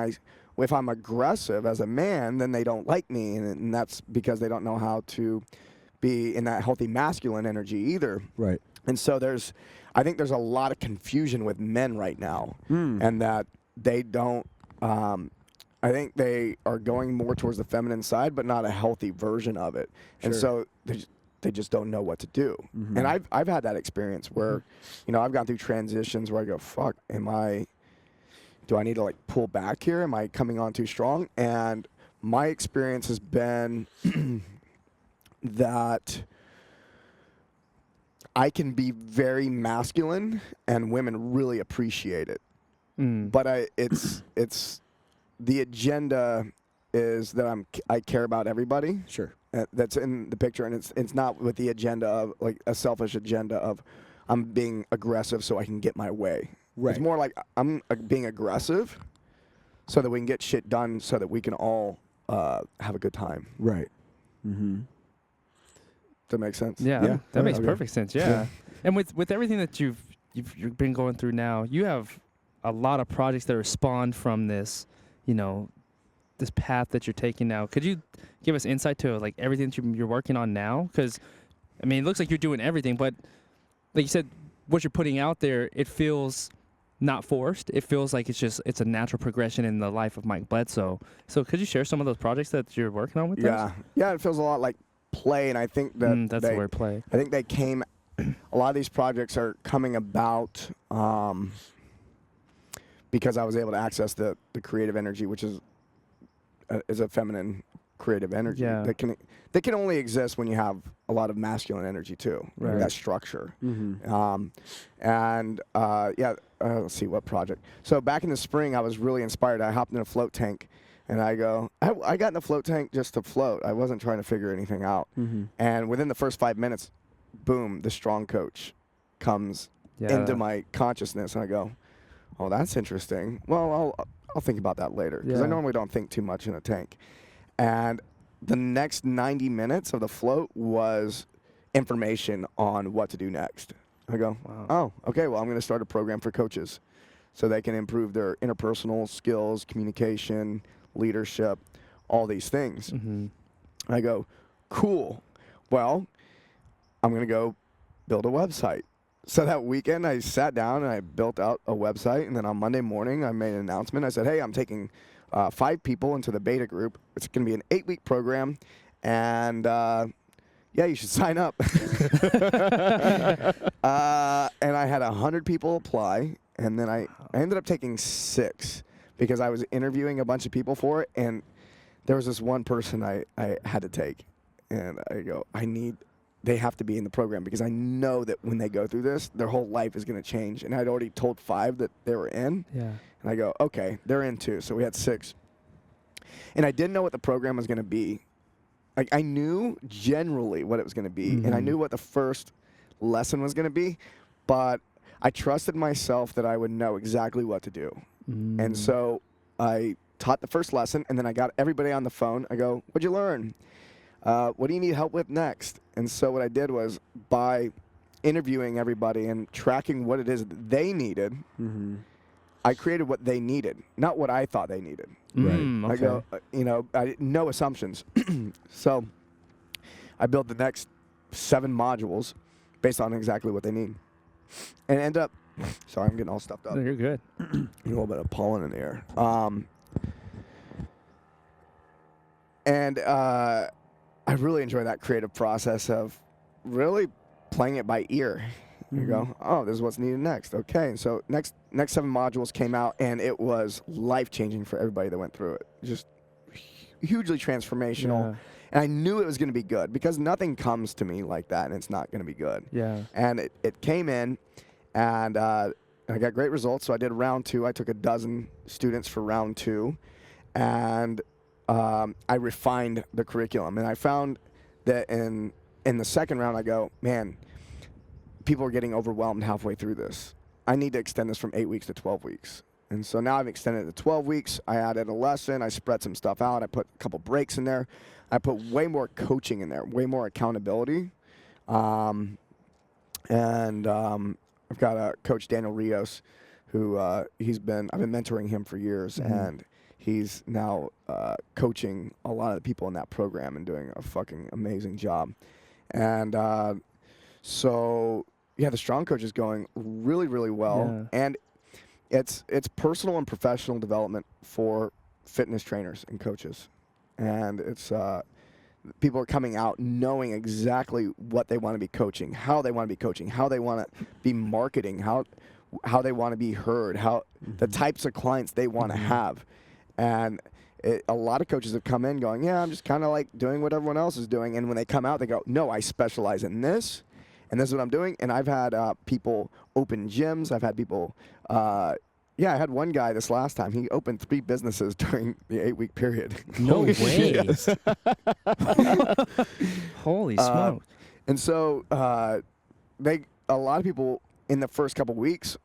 If I'm aggressive as a man, then they don't like me. And that's because they don't know how to be in that healthy masculine energy either. Right. And so I think there's a lot of confusion with men right now, and that they don't. I think they are going more towards the feminine side, but not a healthy version of it. Sure. And so they just don't know what to do. And I've had that experience where, I've gone through transitions where I go, fuck, do I need to like pull back here? Am I coming on too strong? And my experience has been that I can be very masculine and women really appreciate it. But it's the agenda is that I care about everybody. Sure. That's in the picture, and it's not with the agenda of like a selfish agenda of I'm being aggressive so I can get my way. Right. It's more like I'm being aggressive so that we can get shit done, so that we can all have a good time. Right. Does that make sense? Yeah, that makes Okay. perfect sense. Yeah. And with everything that you've been going through now, you have a lot of projects that are spawned from this, this path that you're taking now. Could you give us insight to like everything that you're working on now? Because it looks like you're doing everything, but like you said, what you're putting out there, it feels not forced. It feels like it's a natural progression in the life of Mike Bledsoe. So could you share some of those projects that you're working on with us? Yeah, it feels a lot like play, and I think that that's the word, play. I think they came. A lot of these projects are coming about because I was able to access the creative energy, which is a feminine creative energy that can only exist when you have a lot of masculine energy too, like that structure. Let's see what project. So back in the spring, I was really inspired. I hopped in a float tank. And I got in the float tank just to float. I wasn't trying to figure anything out. And within the first 5 minutes, boom, the strong coach comes into my consciousness. And I go, oh, that's interesting. Well, I'll think about that later. Because I normally don't think too much in a tank. And the next 90 minutes of the float was information on what to do next. I go, oh, okay, well, I'm going to start a program for coaches so they can improve their interpersonal skills, communication, leadership, all these things. I go, cool. Well, I'm going to go build a website. So that weekend, I sat down and I built out a website. And then on Monday morning, I made an announcement. I said, hey, I'm taking 5 people into the beta group. It's going to be an 8-week program. And yeah, you should sign up. And I had 100 people apply, and then I ended up taking 6 because I was interviewing a bunch of people for it, and there was this one person I had to take, and I go, they have to be in the program because I know that when they go through this, their whole life is going to change. And I'd already told 5 that they were in. Yeah. And I go, okay, they're in too. So we had 6. And I didn't know what the program was going to be. Like, I knew generally what it was going to be, and I knew what the first lesson was going to be, but I trusted myself that I would know exactly what to do. And so I taught the first lesson, and then I got everybody on the phone. I go, what'd you learn? What do you need help with next? And so what I did was, by interviewing everybody and tracking what it is that they needed, I created what they needed, not what I thought they needed. Right. Okay. I go, no assumptions. So I built the next 7 modules based on exactly what they need. And end up, sorry, I'm getting all stuffed up. No, you're good. A little bit of pollen in the air. I really enjoy that creative process of really playing it by ear. You go, oh, this is what's needed next. Okay, and so next 7 modules came out, and it was life-changing for everybody that went through it. Just hugely transformational. Yeah. And I knew it was going to be good because nothing comes to me like that, and it's not going to be good. Yeah. And it came in, and I got great results. So I did round 2. I took a dozen students for round 2, and I refined the curriculum. And I found that in the second round, I go, man, people are getting overwhelmed halfway through this. I need to extend this from 8 weeks to 12 weeks. And so now I've extended it to 12 weeks. I added a lesson. I spread some stuff out. I put a couple breaks in there. I put way more coaching in there, way more accountability. I've got a coach, Daniel Rios, who I've been mentoring him for years, and he's now coaching a lot of the people in that program and doing a fucking amazing job. And so, yeah, the Strong Coach is going really, really well. Yeah. And it's personal and professional development for fitness trainers and coaches. And it's people are coming out knowing exactly what they want to be coaching, how they want to be coaching, how they want to be marketing, how they want to be heard, how the types of clients they want to have. And a lot of coaches have come in going, yeah, I'm just kind of like doing what everyone else is doing. And when they come out, they go, no, I specialize in this, and this is what I'm doing. And I've had people open gyms. I've had people, I had one guy this last time. He opened 3 businesses during the 8-week period. No way. Holy smokes. And so a lot of people in the first couple weeks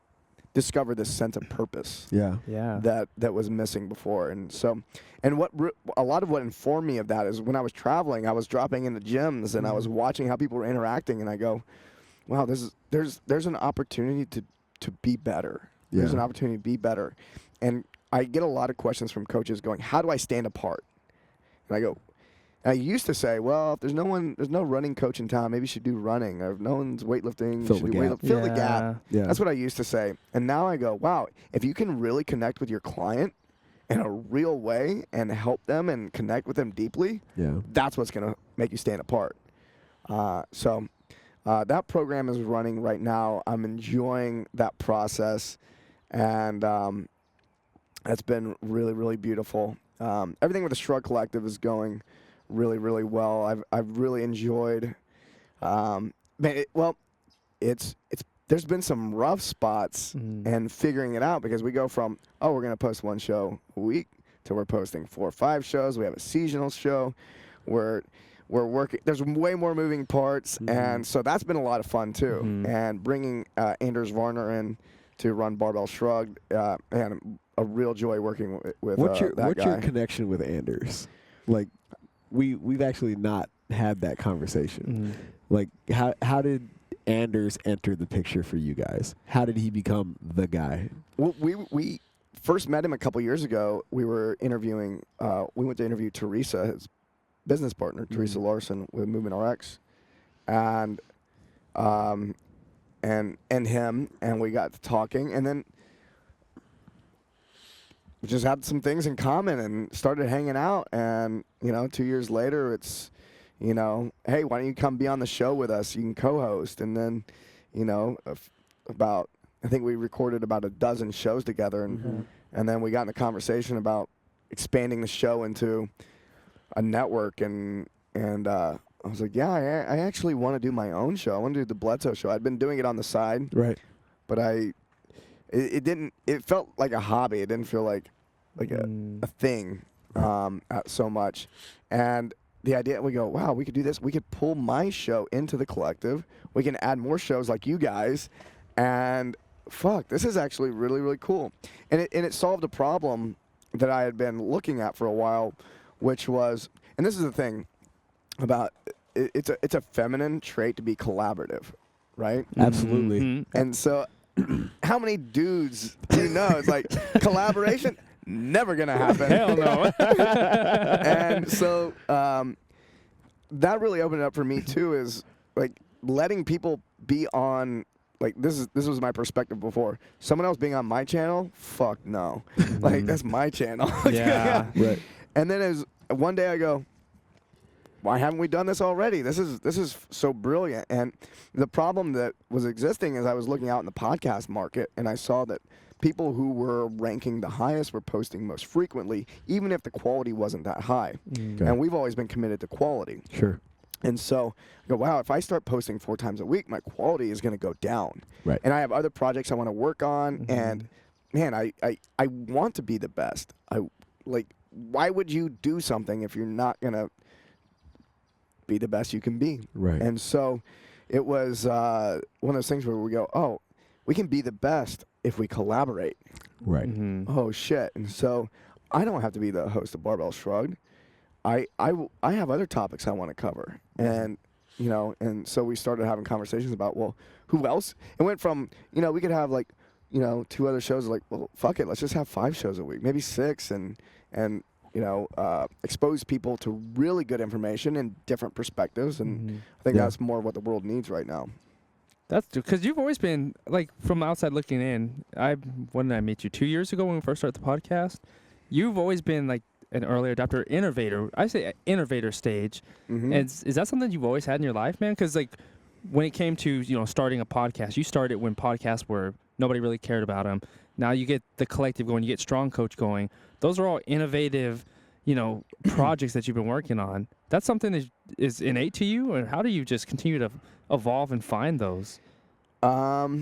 discovered this sense of purpose. Yeah. That was missing before. And so, and a lot of what informed me of that is when I was traveling, I was dropping into gyms and I was watching how people were interacting, and I go, wow, there's an opportunity to be better. Yeah. There's an opportunity to be better. And I get a lot of questions from coaches going, how do I stand apart? And I used to say, well, if there's no running coach in town, maybe you should do running. Or if no one's weightlifting, Fill the gap. Yeah. That's what I used to say. And now I go, wow, if you can really connect with your client in a real way and help them and connect with them deeply, that's what's going to make you stand apart. So that program is running right now. I'm enjoying that process, and it's been really, really beautiful. Everything with the Shrug Collective is going really, really well. I've really enjoyed. There's been some rough spots and figuring it out, because we go from, oh, we're going to post 1 show a week to we're posting 4 or 5 shows. We have a seasonal show. We're working. There's way more moving parts, and so that's been a lot of fun too. And bringing Anders Varner in to run Barbell Shrugged, and a real joy working with What's that your guy. connection with Anders? Like, we've actually not had that conversation. Like, how did Anders enter the picture for you guys? How did he become the guy? Well, we first met him a couple years ago. We were interviewing. We went to interview Teresa, his business partner, Teresa Larson with Movement RX, and him, and we got to talking, and then we just had some things in common and started hanging out. And 2 years later, it's you know, hey, why don't you come be on the show with us? You can co-host. And then, you know, I think we recorded about a dozen shows together, and then we got in a conversation about expanding the show into a network, and I was like, yeah, I actually want to do my own show. I want to do the Bledsoe show. I'd been doing it on the side, Right. but it felt like a hobby. It didn't feel like a thing so much. And the idea, we go, wow, we could do this. We could pull my show into the collective. We can add more shows like you guys, and fuck, this is actually really, really cool. And it solved a problem that I had been looking at for a while, which was, and this is the thing about it's a feminine trait to be collaborative, right? Absolutely. Mm-hmm. And so, how many dudes do you know? It's like collaboration, never gonna happen. Hell no. And so that really opened it up for me too. Is like letting people be on. Like this was my perspective before. Someone else being on my channel, fuck no. Like that's my channel. Yeah. Right. And then as one day I go, why haven't we done this already? This is so brilliant. And the problem that was existing is I was looking out in the podcast market, and I saw that people who were ranking the highest were posting most frequently, even if the quality wasn't that high. Okay. And we've always been committed to quality. Sure. And so I go, wow, if I start posting 4 times a week, my quality is going to go down. Right. And I have other projects I want to work on. And man, I want to be the best. Why would you do something if you're not going to be the best you can be? Right. And so it was one of those things where we go, oh, we can be the best if we collaborate. Right. Oh, shit. And so I don't have to be the host of Barbell Shrugged. I have other topics I want to cover. And, you know, and so we started having conversations about, well, who else? It went from, you know, we could have 2 other shows, like, well, fuck it, let's just have 5 shows a week, maybe 6, and you know, expose people to really good information and different perspectives. And I think that's more what the world needs right now. That's because you've always been, like, from outside looking in, when did I meet you? 2 years ago when we first started the podcast? You've always been, like, an early adopter, innovator. I say innovator stage. And is that something you've always had in your life, man? Because, like, when it came to, you know, starting a podcast, you started when podcasts were, nobody really cared about them. Now you get the collective going, you get Strong Coach going. Those are all innovative, you know, projects that you've been working on. That's something that is innate to you, or how do you just continue to evolve and find those? Yeah,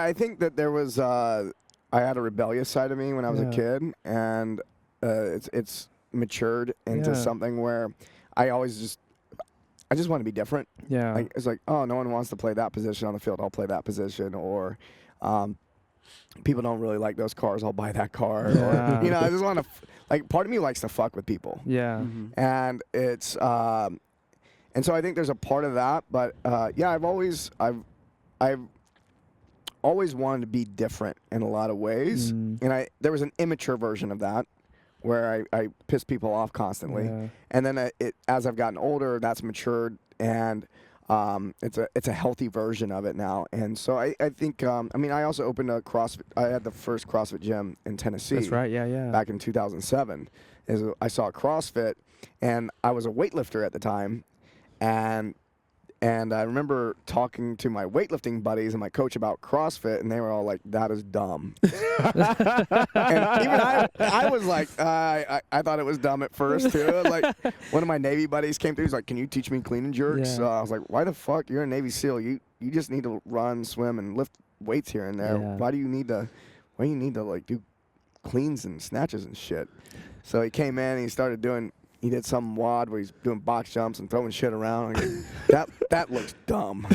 I think that there was, I had a rebellious side of me when I was a kid, and it's matured into something where I just want to be different. Yeah. It's like, oh, no one wants to play that position on the field, I'll play that position. Or people don't really like those cars, I'll buy that car. Yeah. Or, you know, I just want to, part of me likes to fuck with people. Yeah. And it's, and so I think there's a part of that. But, yeah, I've always wanted to be different in a lot of ways. And there was an immature version of that, where I piss people off constantly. Yeah. And then as I've gotten older, that's matured, and it's a healthy version of it now. And so I think, I also opened a CrossFit. I had the first CrossFit gym in Tennessee. That's right, yeah. Back in 2007. I saw CrossFit, and I was a weightlifter at the time. And I remember talking to my weightlifting buddies and my coach about CrossFit, and they were all like, that is dumb. And even I was like, I thought it was dumb at first, too. Like, one of my Navy buddies came through, he's like, can you teach me clean and jerks? Yeah. So I was like, why the fuck? You're a Navy SEAL. You just need to run, swim, and lift weights here and there. Yeah. Why do you need to, like, do cleans and snatches and shit? So he came in, and he did some WOD where he's doing box jumps and throwing shit around. That looks dumb.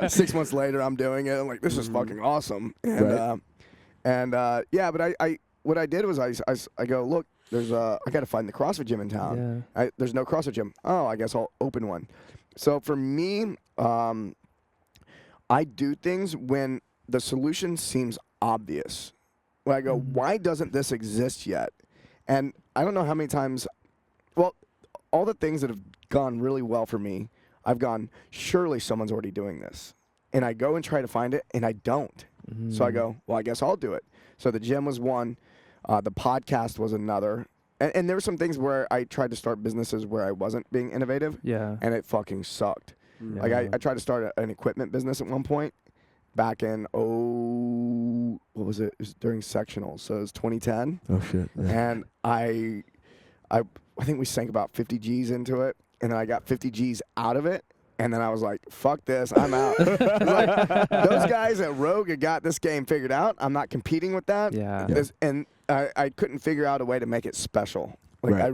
6 months later, I'm doing it. I'm like, this is fucking awesome. And yeah, but what I did was I go, look, I got to find the CrossFit gym in town. Yeah. There's no CrossFit gym. Oh, I guess I'll open one. So for me, I do things when the solution seems obvious. When I go, why doesn't this exist yet? And I don't know how many times, well, all the things that have gone really well for me, I've gone, surely someone's already doing this. And I go and try to find it, and I don't. So I go, well, I guess I'll do it. So the gym was one. The podcast was another. And there were some things where I tried to start businesses where I wasn't being innovative, Yeah. and it fucking sucked. Mm. Like I tried to start an equipment business at one point back in what was it? It was during sectionals, so it was 2010. Oh shit. Yeah. And I think we sank about 50 G's into it, and then I got 50 G's out of it, and then I was like, fuck this, I'm out. Like, those guys at Rogue had got this game figured out. I'm not competing with that. Yeah. And I couldn't figure out a way to make it special. Like Right. I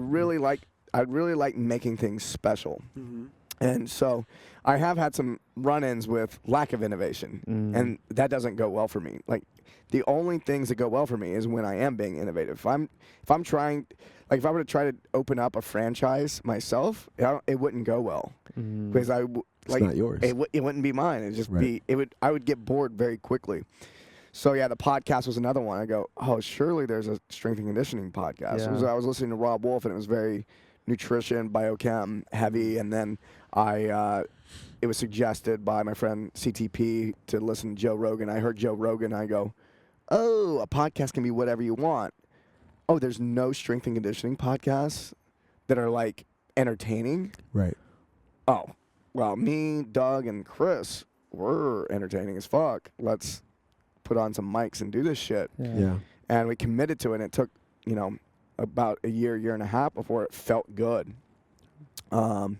really like making things special. Mm-hmm. And so I have had some run-ins with lack of innovation, and that doesn't go well for me. Like the only things that go well for me is when I am being innovative. If I'm trying, like if I were to try to open up a franchise myself, it wouldn't go well because It's not yours. it wouldn't be mine. It'd just Right. I would get bored very quickly. So yeah, the podcast was another one. I go, oh, surely there's a strength and conditioning podcast. Yeah. I was listening to Rob Wolf, and it was very nutrition, biochem heavy, and then it was suggested by my friend CTP to listen to Joe Rogan. I heard Joe Rogan. I go, oh, a podcast can be whatever you want. Oh, there's no strength and conditioning podcasts that are like entertaining. Right. Oh, well, me, Doug, and Chris, we're entertaining as fuck. Let's put on some mics and do this shit. Yeah. And we committed to it, and it took, about a year and a half before it felt good. And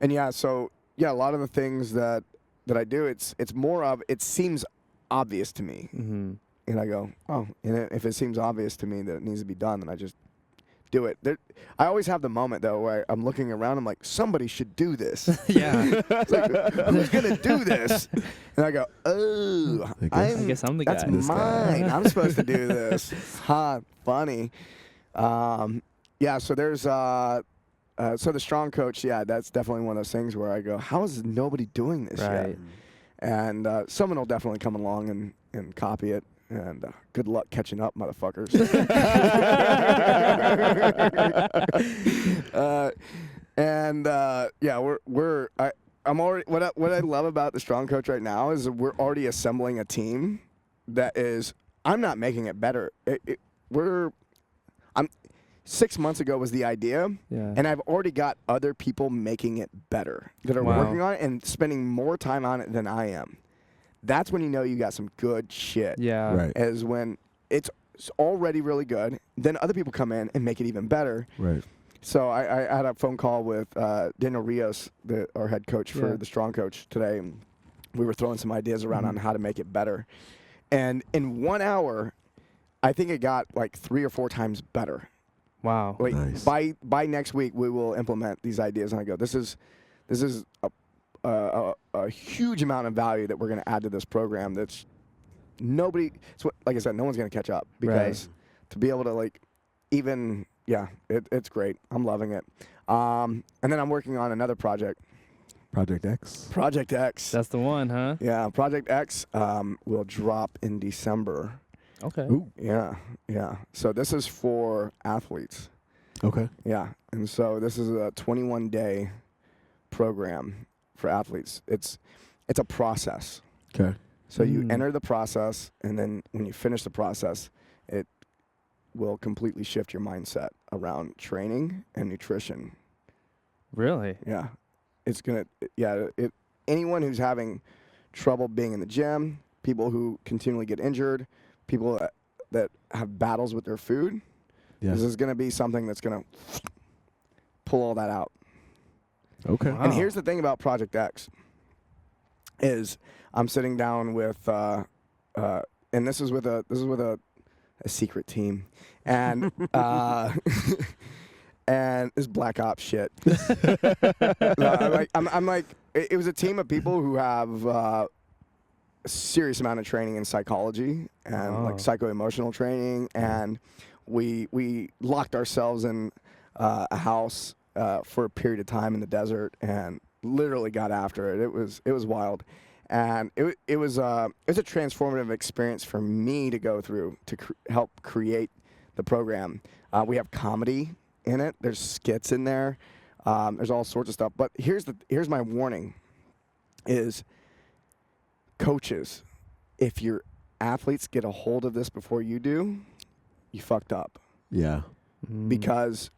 yeah, so yeah, a lot of the things that I do, it's more of, it seems obvious to me. Mm-hmm. And I go, oh, and if it seems obvious to me that it needs to be done, then I just do it. I always have the moment, though, where I'm looking around, I'm like, somebody should do this. Yeah. It's like, who's going to do this? And I go, oh, I guess I'm the guy. that's This mine. I'm supposed to do this. Ha, funny. Yeah, so there's, so the strong coach, yeah, that's definitely one of those things where I go, how is nobody doing this yet? Right. And someone will definitely come along and copy it. And good luck catching up, motherfuckers. Yeah, I'm already, what I love about the strong coach right now is we're already assembling a team that is, I'm not making it better. 6 months ago was the idea, Yeah. and I've already got other people making it better that are Wow. working on it and spending more time on it than I am. That's when you know you got some good shit. Yeah. Right. Is when it's already really good. Then other people come in and make it even better. Right. So I had a phone call with Daniel Rios, our head coach for Yeah. the strong coach today. And we were throwing some ideas around on how to make it better. And in 1 hour, I think it got like 3 or 4 times better. Wow. Like Nice. by next week, we will implement these ideas. And I go, this is a huge amount of value that we're going to add to this program. That's nobody. Like I said, no one's going to catch up because to be able to like even it's great. I'm loving it. And then I'm working on another project. Project X. Project X. That's the one, huh? Yeah, Project X will drop in December. Okay. Ooh. Yeah. So this is for athletes. Okay. Yeah, and so this is a 21-day program for athletes. It's a process. Okay. So you enter the process, and then when you finish the process, it will completely shift your mindset around training and nutrition. Really? Yeah, it's gonna. Yeah, anyone who's having trouble being in the gym, people who continually get injured, people that have battles with their food. Yeah. This is going to be something that's going to pull all that out. Okay. Wow. And here's the thing about Project X is I'm sitting down with and this is with a secret team, and and this Black Ops shit. I'm like it was a team of people who have a serious amount of training in psychology and like psycho-emotional training, and we locked ourselves in a house for a period of time in the desert and literally got after it. It was wild, and it was a transformative experience for me to go through to help create the program. We have comedy in it. There's skits in there. There's all sorts of stuff. But here's my warning: is coaches, if your athletes get a hold of this before you do, you fucked up. Yeah. because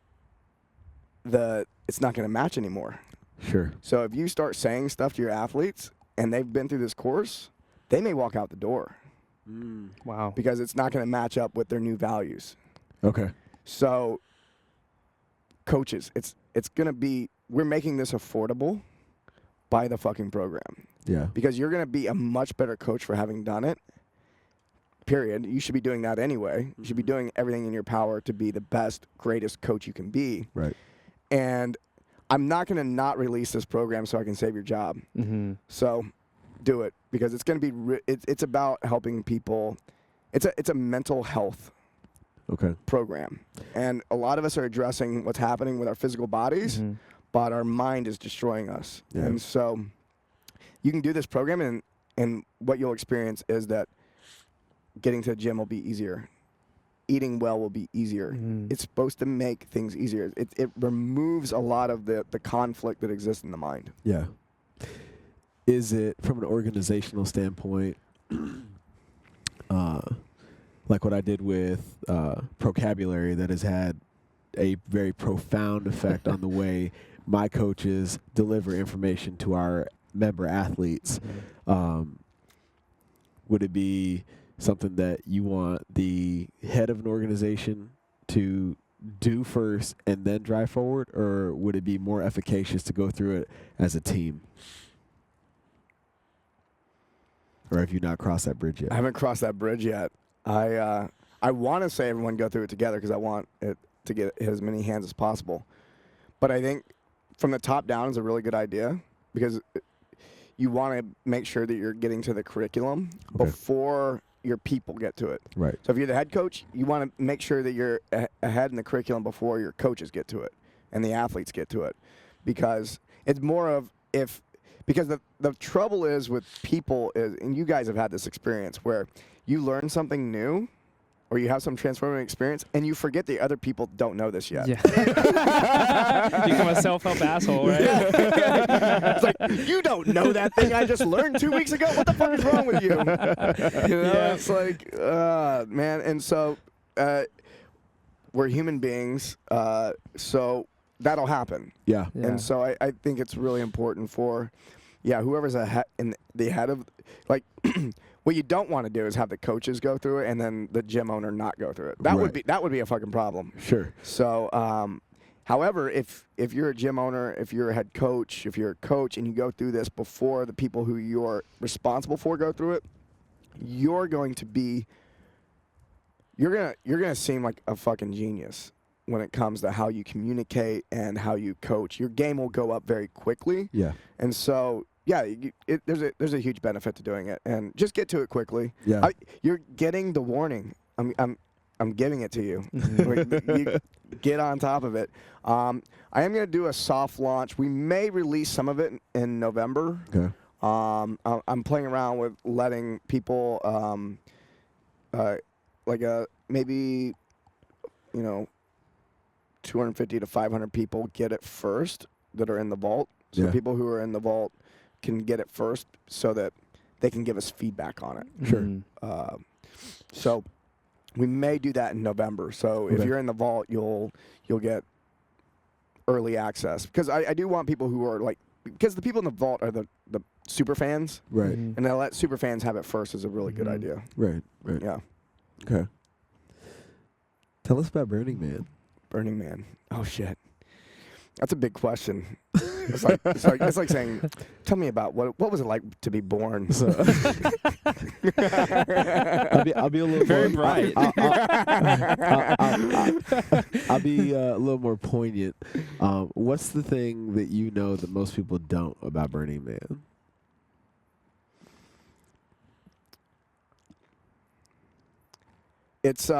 it's not going to match anymore. Sure. So if you start saying stuff to your athletes and they've been through this course, they may walk out the door. Wow. Because it's not going to match up with their new values. Okay. So coaches, it's going to be, we're making this affordable by the fucking program. Yeah. Because you're going to be a much better coach for having done it. Period. You should be doing that anyway. You should be doing everything in your power to be the best, greatest coach you can be. Right. And I'm not going to not release this program so I can save your job. So do it, because it's going to be it's about helping people. It's a mental health program, and a lot of us are addressing what's happening with our physical bodies, but our mind is destroying us. Yeah. And so you can do this program, and what you'll experience is that getting to the gym will be easier. Eating well will be easier. It's supposed to make things easier. It removes a lot of the conflict that exists in the mind. Yeah. Is it, from an organizational standpoint, like what I did with Procabulary, that has had a very profound effect on the way my coaches deliver information to our member athletes? Would it be something that you want the head of an organization to do first and then drive forward, or would it be more efficacious to go through it as a team? Or have you not crossed that bridge yet? I haven't crossed that bridge yet. I want to say everyone go through it together because I want it to get as many hands as possible. But I think from the top down is a really good idea, because you want to make sure that you're getting to the curriculum before your people get to it. Right. So if you're the head coach, you want to make sure that you're ahead in the curriculum before your coaches get to it and the athletes get to it, because it's more of because the trouble is with people is, and you guys have had this experience where you learn something new or you have some transformative experience and you forget the other people don't know this yet. Yeah. You become a self-help asshole, right? It's like, you don't know that thing I just learned 2 weeks ago. What the fuck is wrong with you? You know, it's like, man. And so we're human beings, so that'll happen. Yeah. And so I think it's really important for, whoever's in the head of, like, what you don't want to do is have the coaches go through it and then the gym owner not go through it. That would be a fucking problem. Sure. So, however, if you're a gym owner, if you're a head coach, if you're a coach and you go through this before the people who you're responsible for go through it, you're going to seem like a fucking genius when it comes to how you communicate and how you coach. Your game will go up very quickly. Yeah. And so, there's a huge benefit to doing it, and just get to it quickly. Yeah. You're getting the warning. I'm giving it to you. You get on top of it. I am going to do a soft launch. We may release some of it in November. Okay. I'm playing around with letting people, maybe, 250 to 500 people get it first that are in the vault. So people who are in the vault can get it first so that they can give us feedback on it. Sure. So we may do that in November. So if you're in the vault, you'll get early access, because I do want people who are because the people in the vault are the super fans. Right. And to let super fans have it first is a really good idea. Right. Yeah. Okay. Tell us about Burning Man. Burning Man. Oh, shit. That's a big question. It's like saying, tell me about what was it like to be born? So I'll be a little very more bright. I'll be a little more poignant. What's the thing that you know that most people don't about Burning Man? It's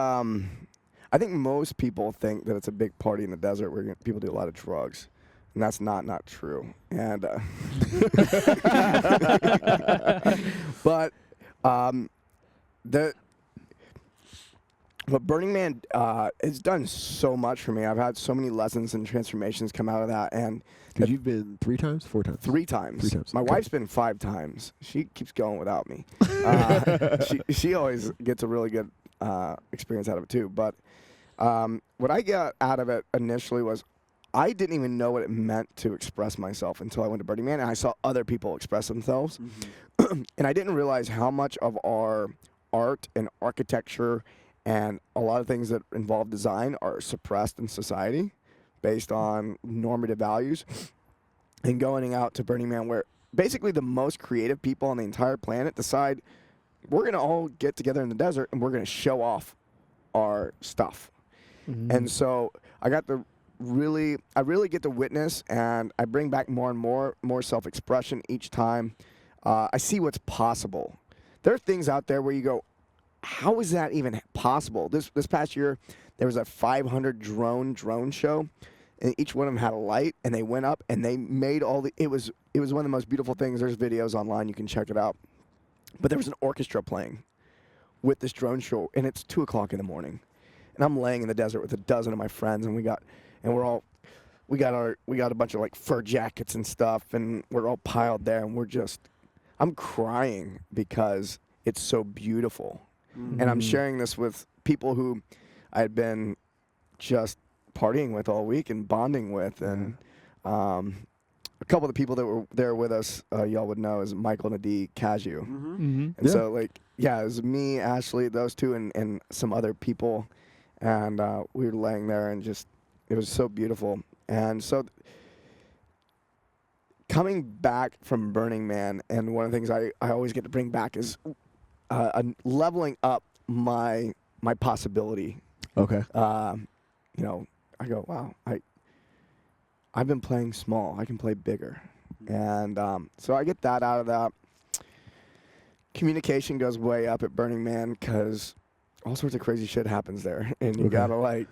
I think most people think that it's a big party in the desert where people do a lot of drugs, and that's not true. And but Burning Man has done so much for me. I've had so many lessons and transformations come out of that, and Because you've been 3 times, 4 times? 3 times. 3 times. My Okay. wife's been 5 times. She keeps going without me. She always gets a really good experience out of it too. But What I got out of it initially was I didn't even know what it meant to express myself until I went to Burning Man and I saw other people express themselves. Mm-hmm. And I didn't realize how much of our art and architecture and a lot of things that involve design are suppressed in society based on normative values. And going out to Burning Man where basically the most creative people on the entire planet decide we're going to all get together in the desert and we're going to show off our stuff. Mm-hmm. And so I really get to witness, and I bring back more and more self-expression each time. I see what's possible. There are things out there where you go, how is that even possible? This past year, there was a 500 drone show, and each one of them had a light, and they went up, and they made it was one of the most beautiful things. There's videos online. You can check it out. But there was an orchestra playing with this drone show, and it's 2 o'clock in the morning. And I'm laying in the desert with a dozen of my friends, and we got a bunch of like fur jackets and stuff, and we're all piled there, and I'm crying because it's so beautiful. Mm-hmm. And I'm sharing this with people who I had been just partying with all week and bonding with, and a couple of the people that were there with us, y'all would know, is Michael and Adi Cashew. Mm-hmm. Mm-hmm. And so it was me, Ashley, those two, and some other people, and we were laying there, and it was so beautiful. And so coming back from Burning Man, and one of the things I always get to bring back is leveling up my possibility. Okay. I go, wow, I've been playing small. I can play bigger. And so I get that out of that. Communication goes way up at Burning Man because all sorts of crazy shit happens there. And you got to I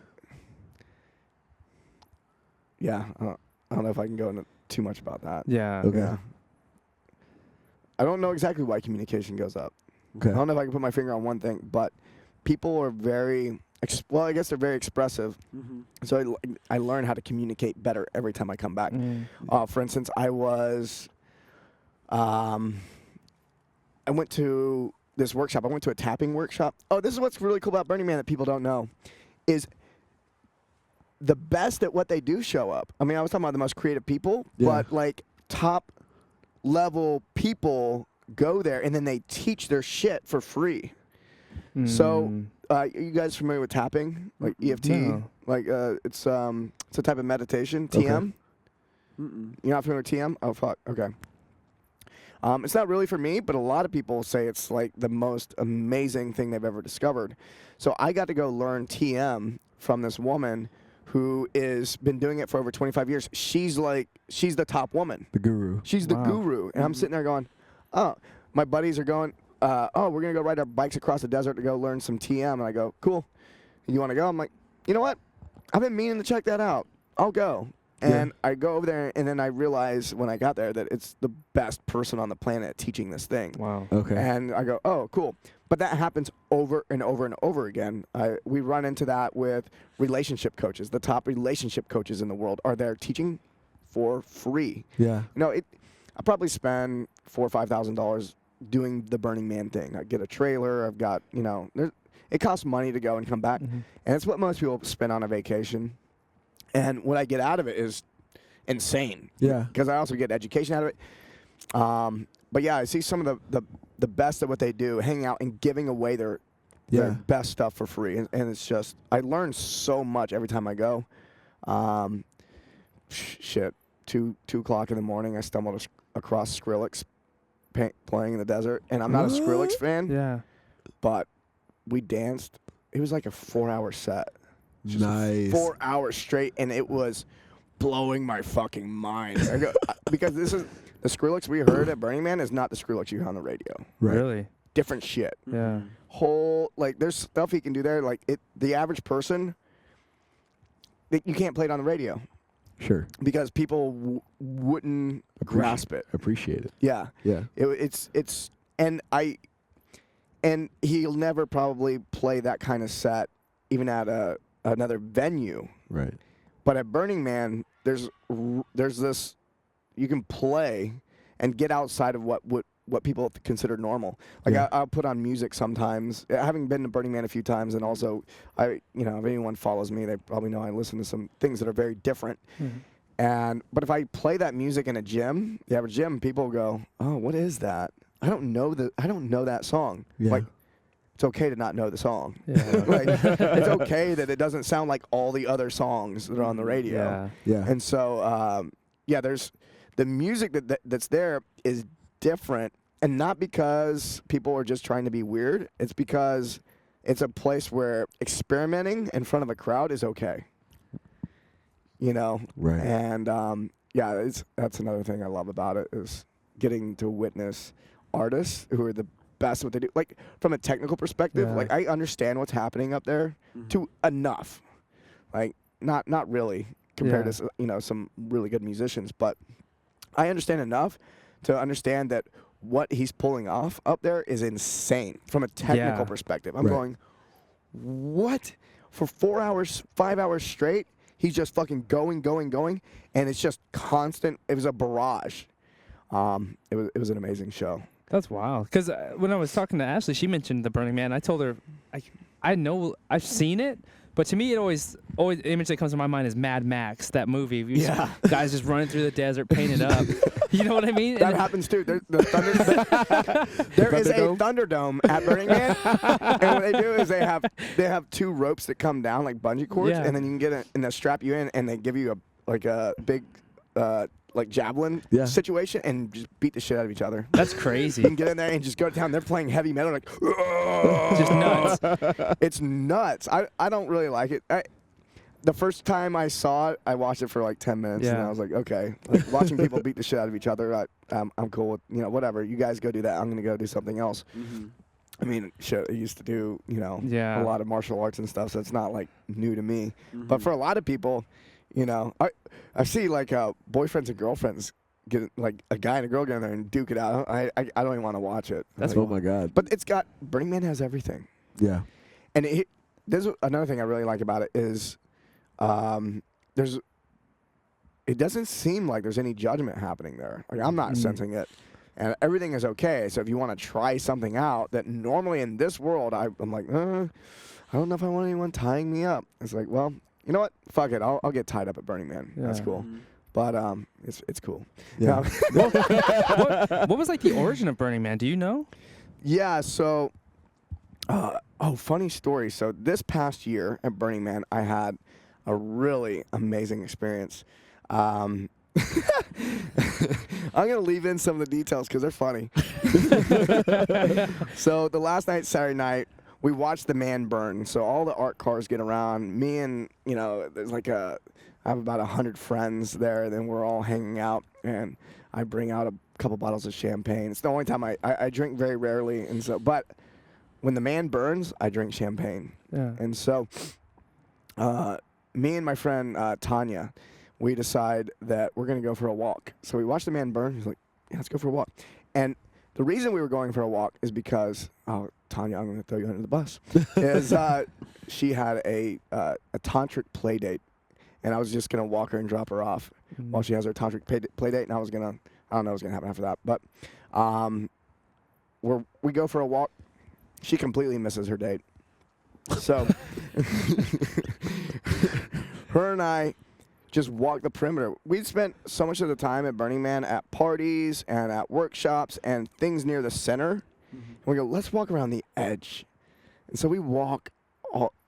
don't know if I can go into too much about that. Yeah. Okay. Yeah. I don't know exactly why communication goes up. Okay. I don't know if I can put my finger on one thing, but people are very, I guess they're very expressive. Mm-hmm. So I learn how to communicate better every time I come back. Mm-hmm. For instance, I went to this workshop. I went to a tapping workshop. Oh, this is what's really cool about Burning Man that people don't know is the best at what they do show up. I mean, I was talking about the most creative people, but like top level people go there and then they teach their shit for free. So, you guys familiar with tapping, like EFT? No. Like it's a type of meditation. TM. Okay. You're not familiar with TM? Oh fuck. Okay. It's not really for me, but a lot of people say it's like the most amazing thing they've ever discovered. So I got to go learn TM from this woman who has been doing it for over 25 years. She's the top woman. The guru. She's the guru. And I'm sitting there going, oh, my buddies are going, we're going to go ride our bikes across the desert to go learn some TM. And I go, cool. You want to go? I'm like, you know what? I've been meaning to check that out. I'll go. And I go over there, and then I realize when I got there that it's the best person on the planet teaching this thing. Wow. Okay. And I go, oh, cool. But that happens over and over and over again. We run into that with relationship coaches. The top relationship coaches in the world are there teaching for free. Yeah. I probably spend $4,000 or $5,000 doing the Burning Man thing. I get a trailer. I've got, it costs money to go and come back. Mm-hmm. And it's what most people spend on a vacation. And what I get out of it is insane. Yeah. Because I also get education out of it. But yeah, I see some of the best at what they do, hanging out and giving away their best stuff for free. And it's just, I learn so much every time I go. 2 o'clock in the morning, I stumbled across Skrillex playing in the desert. And I'm not a Skrillex fan. Yeah. But we danced. It was like a 4-hour set. Just nice. 4 hours straight, and it was blowing my fucking mind. Because this is the Skrillex we heard at Burning Man is not the Skrillex you hear on the radio. Right. Really? Different shit. Yeah. There's stuff he can do there. Like the average person, you can't play it on the radio. Sure. Because people wouldn't grasp it. Appreciate it. Yeah. Yeah. And he'll never probably play that kind of set even at another venue. Right. But at Burning Man, there's this, you can play and get outside of what what people consider normal. Like Yeah. I'll put on music sometimes. Having been to Burning Man a few times, and also if anyone follows me, they probably know I listen to some things that are very different. But if I play that music in a gym, the average gym, people go, "Oh, what is that? I don't know that song." Yeah. Like, it's okay to not know the song. Yeah. Like, it's okay that it doesn't sound like all the other songs that are on the radio. Yeah. Yeah. And so, there's the music that's there is different, and not because people are just trying to be weird. It's because it's a place where experimenting in front of a crowd is okay. Right. And that's another thing I love about it is getting to witness artists who are the best at what they do. Like from a technical perspective, Yeah. like I understand what's happening up there to enough. Like not really compared to some really good musicians, but I understand enough to understand that what he's pulling off up there is insane from a technical perspective. I'm Right. going, what? For 4 hours, 5 hours straight, he's just fucking going, and it's just constant. It was a barrage. It was an amazing show. That's wild. Because when I was talking to Ashley, she mentioned the Burning Man. I told her, I know I've seen it, but to me, always the image that comes to my mind is Mad Max, that movie. Yeah. Guys just running through the desert, painted up. You know what I mean? That happens too. There is a Thunderdome at Burning Man, and what they do is they have two ropes that come down like bungee cords, Yeah. and then you can get and they strap you in, and they give you a big like javelin situation, and just beat the shit out of each other. That's crazy. You can get in there and just go to town. They're playing heavy metal, like Just nuts. It's nuts. I don't really like it. The first time I saw it, I watched it for like 10 minutes, and I was like, okay. Like, watching people beat the shit out of each other, I'm cool with, whatever. You guys go do that. I'm going to go do something else. I mean, shit, I used to do, a lot of martial arts and stuff, so it's not like new to me. But for a lot of people, I see like boyfriends and girlfriends get like a guy and a girl get in there and duke it out. I don't even want to watch it. That's Oh my God. But Burning Man has everything. Yeah. And there's another thing I really like about it is it doesn't seem like there's any judgment happening there. Like I'm not sensing it. And everything is okay. So if you want to try something out that normally in this world, I'm like, I don't know if I want anyone tying me up. It's like, well, you know what? Fuck it. I'll get tied up at Burning Man. That's cool. But it's cool. Yeah. What was like the origin of Burning Man? Do you know? Yeah, so funny story. So this past year at Burning Man, I had a really amazing experience. I'm going to leave in some of the details because they're funny. So the last night, Saturday night, we watched the man burn. So all the art cars get around. Me and, there's like I have about 100 friends there. Then we're all hanging out, and I bring out a couple bottles of champagne. It's the only time I drink very rarely. And so, but when the man burns, I drink champagne. Yeah. And so me and my friend Tanya, we decide that we're going to go for a walk. So we watch the man burn. He's like, yeah, let's go for a walk. And the reason we were going for a walk is because, Tanya, I'm going to throw you under the bus, is she had a tantric play date. And I was just going to walk her and drop her off while she has her tantric play date. And I don't know what's going to happen after that. But we go for a walk. She completely misses her date. So her and I just walk the perimeter. We'd spent so much of the time at Burning Man at parties and at workshops and things near the center. And we go, let's walk around the edge. And so we walk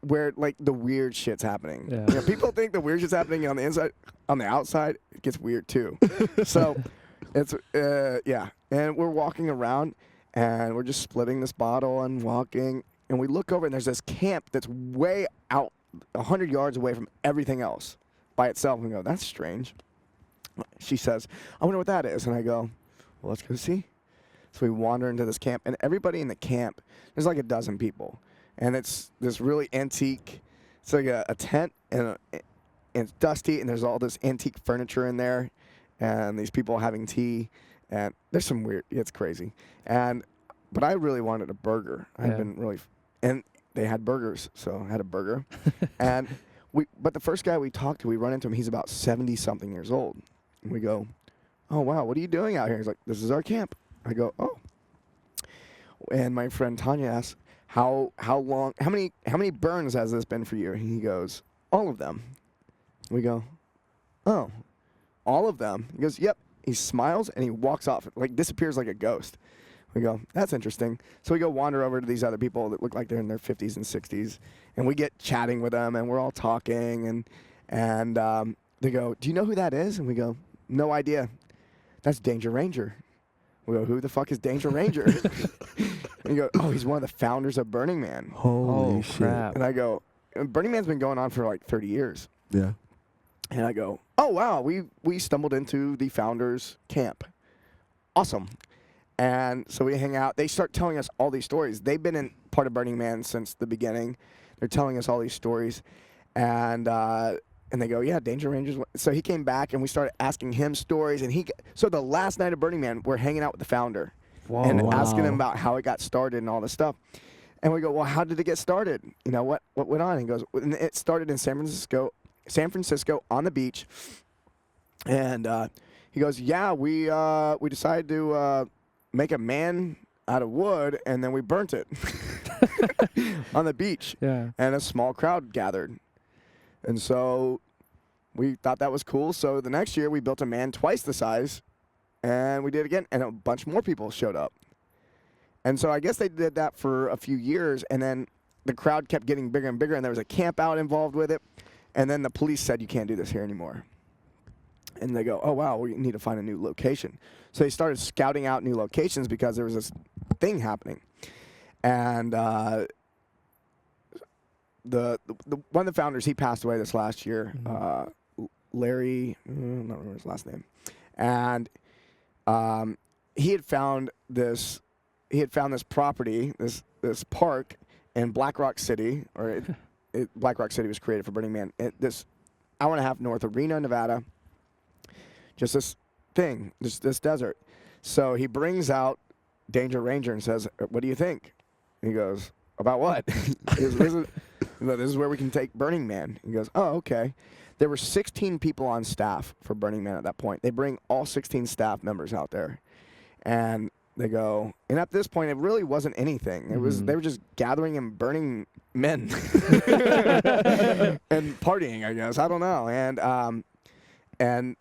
where like the weird shit's happening. Yeah. People think the weird shit's happening on the inside. On the outside, it gets weird too. So it's and we're walking around and we're just splitting this bottle and walking. And we look over and there's this camp that's way out 100 yards away from everything else by itself. And we go, that's strange. She says, I wonder what that is. And I go, well, let's go see. So we wander into this camp. And everybody in the camp, there's like a dozen people. And it's this really antique, it's like a tent. And it's dusty. And there's all this antique furniture in there. And these people having tea. And there's some weird, it's crazy. But I really wanted a burger. I'd been really, and they had burgers, so I had a burger. But the first guy we talked to, we run into him, he's about 70-something years old. And we go, oh, wow, what are you doing out here? He's like, this is our camp. I go, oh, And my friend Tanya asks, how many burns has this been for you? And he goes, all of them. We go, oh, all of them? He goes, yep. He smiles and he walks off, like disappears like a ghost. We go, that's interesting. So we go wander over to these other people that look like they're in their 50s and 60s, and we get chatting with them, and we're all talking, and they go, do you know who that is? And we go, no idea. That's Danger Ranger. We go, who the fuck is Danger Ranger? And you go, oh, he's one of the founders of Burning Man. Holy shit. Crap. And I go, Burning Man's been going on for like 30 years. Yeah. And I go, oh, wow, we stumbled into the founders' camp. Awesome. And so we hang out. They start telling us all these stories. They've been in part of Burning Man since the beginning. They're telling us all these stories. And they go, yeah, Danger Rangers. So he came back, and we started asking him stories. And so the last night of Burning Man, we're hanging out with the founder. Whoa. And Wow. asking him about how it got started and all this stuff. And we go, well, how did it get started? You know, what went on? And he goes, and it started in San Francisco on the beach. And he goes, yeah, we decided to make a man out of wood, and then we burnt it on the beach. Yeah. And a small crowd gathered. And so we thought that was cool. So the next year we built a man twice the size, and we did it again, and a bunch more people showed up. And so I guess they did that for a few years, and then the crowd kept getting bigger and bigger, and there was a camp out involved with it. And then the police said, you can't do this here anymore. And they go, oh, wow, we need to find a new location. So they started scouting out new locations because there was this thing happening. And the one of the founders, he passed away this last year, Larry, I don't remember his last name. And he had found this property, this park in Black Rock City, or Black Rock City was created for Burning Man. This hour and a half north of Reno, Nevada. Just this thing, this desert. So he brings out Danger Ranger and says, what do you think? And he goes, about what? This is where we can take Burning Man. He goes, oh, okay. There were 16 people on staff for Burning Man at that point. They bring all 16 staff members out there. And they go, and at this point, it really wasn't anything. It was they were just gathering and burning men and partying, I guess. I don't know. And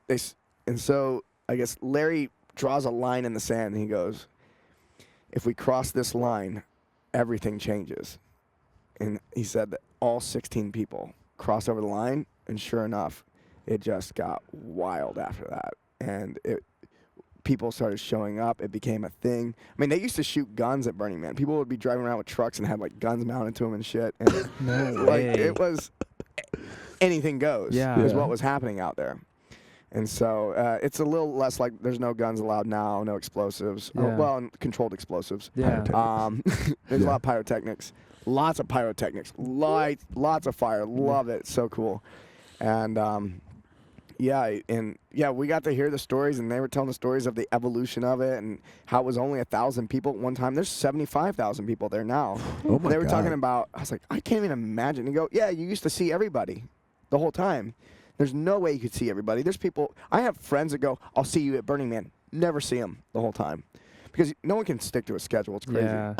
so I guess Larry draws a line in the sand, and he goes, if we cross this line, everything changes. And he said that all 16 people crossed over the line, and sure enough, it just got wild after that. And people started showing up. It became a thing. I mean, they used to shoot guns at Burning Man. People would be driving around with trucks and had like guns mounted to them and shit. And No like way. it was anything goes. Yeah. Is what was happening out there. And so it's a little less like there's no guns allowed now, no explosives. Yeah. Well, and controlled explosives. Yeah. There's a lot of pyrotechnics. Lots of pyrotechnics. Lots of fire. Love it. So cool. And we got to hear the stories, and they were telling the stories of the evolution of it and how it was only 1,000 people at one time. There's 75,000 people there now. Oh my They were God. talking about, I was like, I can't even imagine. You go, yeah, you used to see everybody the whole time. There's no way you could see everybody. There's people, I have friends that go, I'll see you at Burning Man. Never see them the whole time. Because no one can stick to a schedule. It's crazy. Yeah.